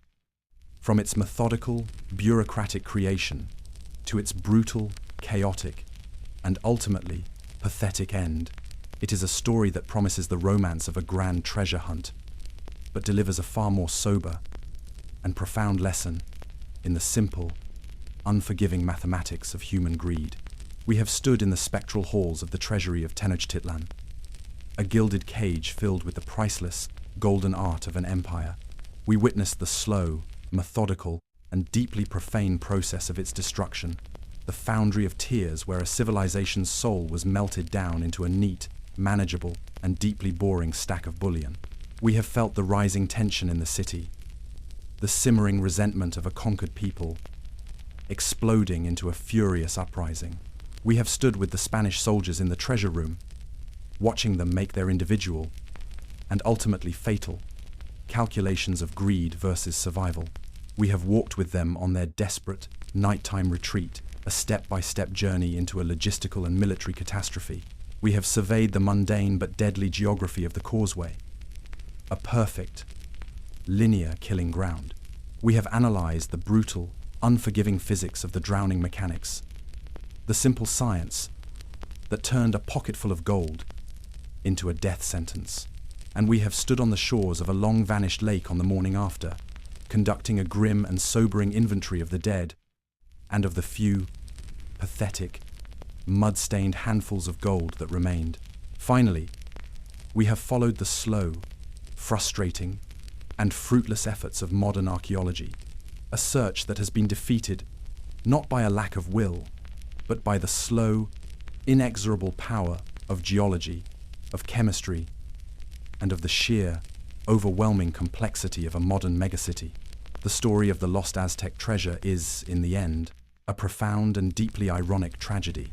from its methodical, bureaucratic creation to its brutal, chaotic, and ultimately pathetic end. It is a story that promises the romance of a grand treasure hunt, but delivers a far more sober, and profound lesson in the simple, unforgiving mathematics of human greed. We have stood in the spectral halls of the treasury of Tenochtitlan, a gilded cage filled with the priceless, golden art of an empire. We witnessed the slow, methodical, and deeply profane process of its destruction, the foundry of tears where a civilization's soul was melted down into a neat, manageable, and deeply boring stack of bullion. We have felt the rising tension in the city, the simmering resentment of a conquered people, exploding into a furious uprising. We have stood with the Spanish soldiers in the treasure room, watching them make their individual, and ultimately fatal, calculations of greed versus survival. We have walked with them on their desperate, nighttime retreat, a step-by-step journey into a logistical and military catastrophe. We have surveyed the mundane but deadly geography of the causeway, a perfect, linear killing ground. We have analyzed the brutal, unforgiving physics of the drowning mechanics, the simple science that turned a pocketful of gold into a death sentence. And we have stood on the shores of a long-vanished lake on the morning after, conducting a grim and sobering inventory of the dead and of the few, pathetic, mud-stained handfuls of gold that remained. Finally, we have followed the slow, frustrating, and fruitless efforts of modern archaeology, a search that has been defeated not by a lack of will, but by the slow, inexorable power of geology, of chemistry, and of the sheer, overwhelming complexity of a modern megacity. The story of the Lost Aztec Treasure is, in the end, a profound and deeply ironic tragedy.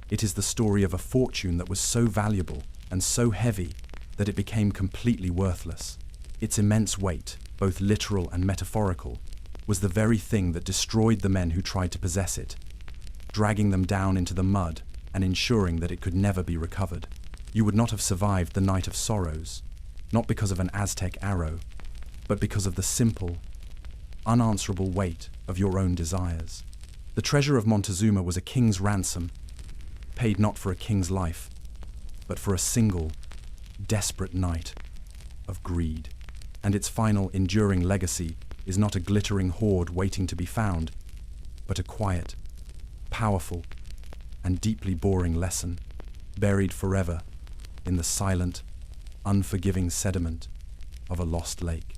It is the story of a fortune that was so valuable and so heavy that it became completely worthless. Its immense weight, both literal and metaphorical, was the very thing that destroyed the men who tried to possess it, dragging them down into the mud and ensuring that it could never be recovered. You would not have survived the night of sorrows, not because of an Aztec arrow, but because of the simple, unanswerable weight of your own desires. The treasure of Montezuma was a king's ransom, paid not for a king's life, but for a single, desperate night of greed. And its final, enduring legacy is not a glittering hoard waiting to be found, but a quiet, powerful, and deeply boring lesson, buried forever in the silent, unforgiving sediment of a lost lake.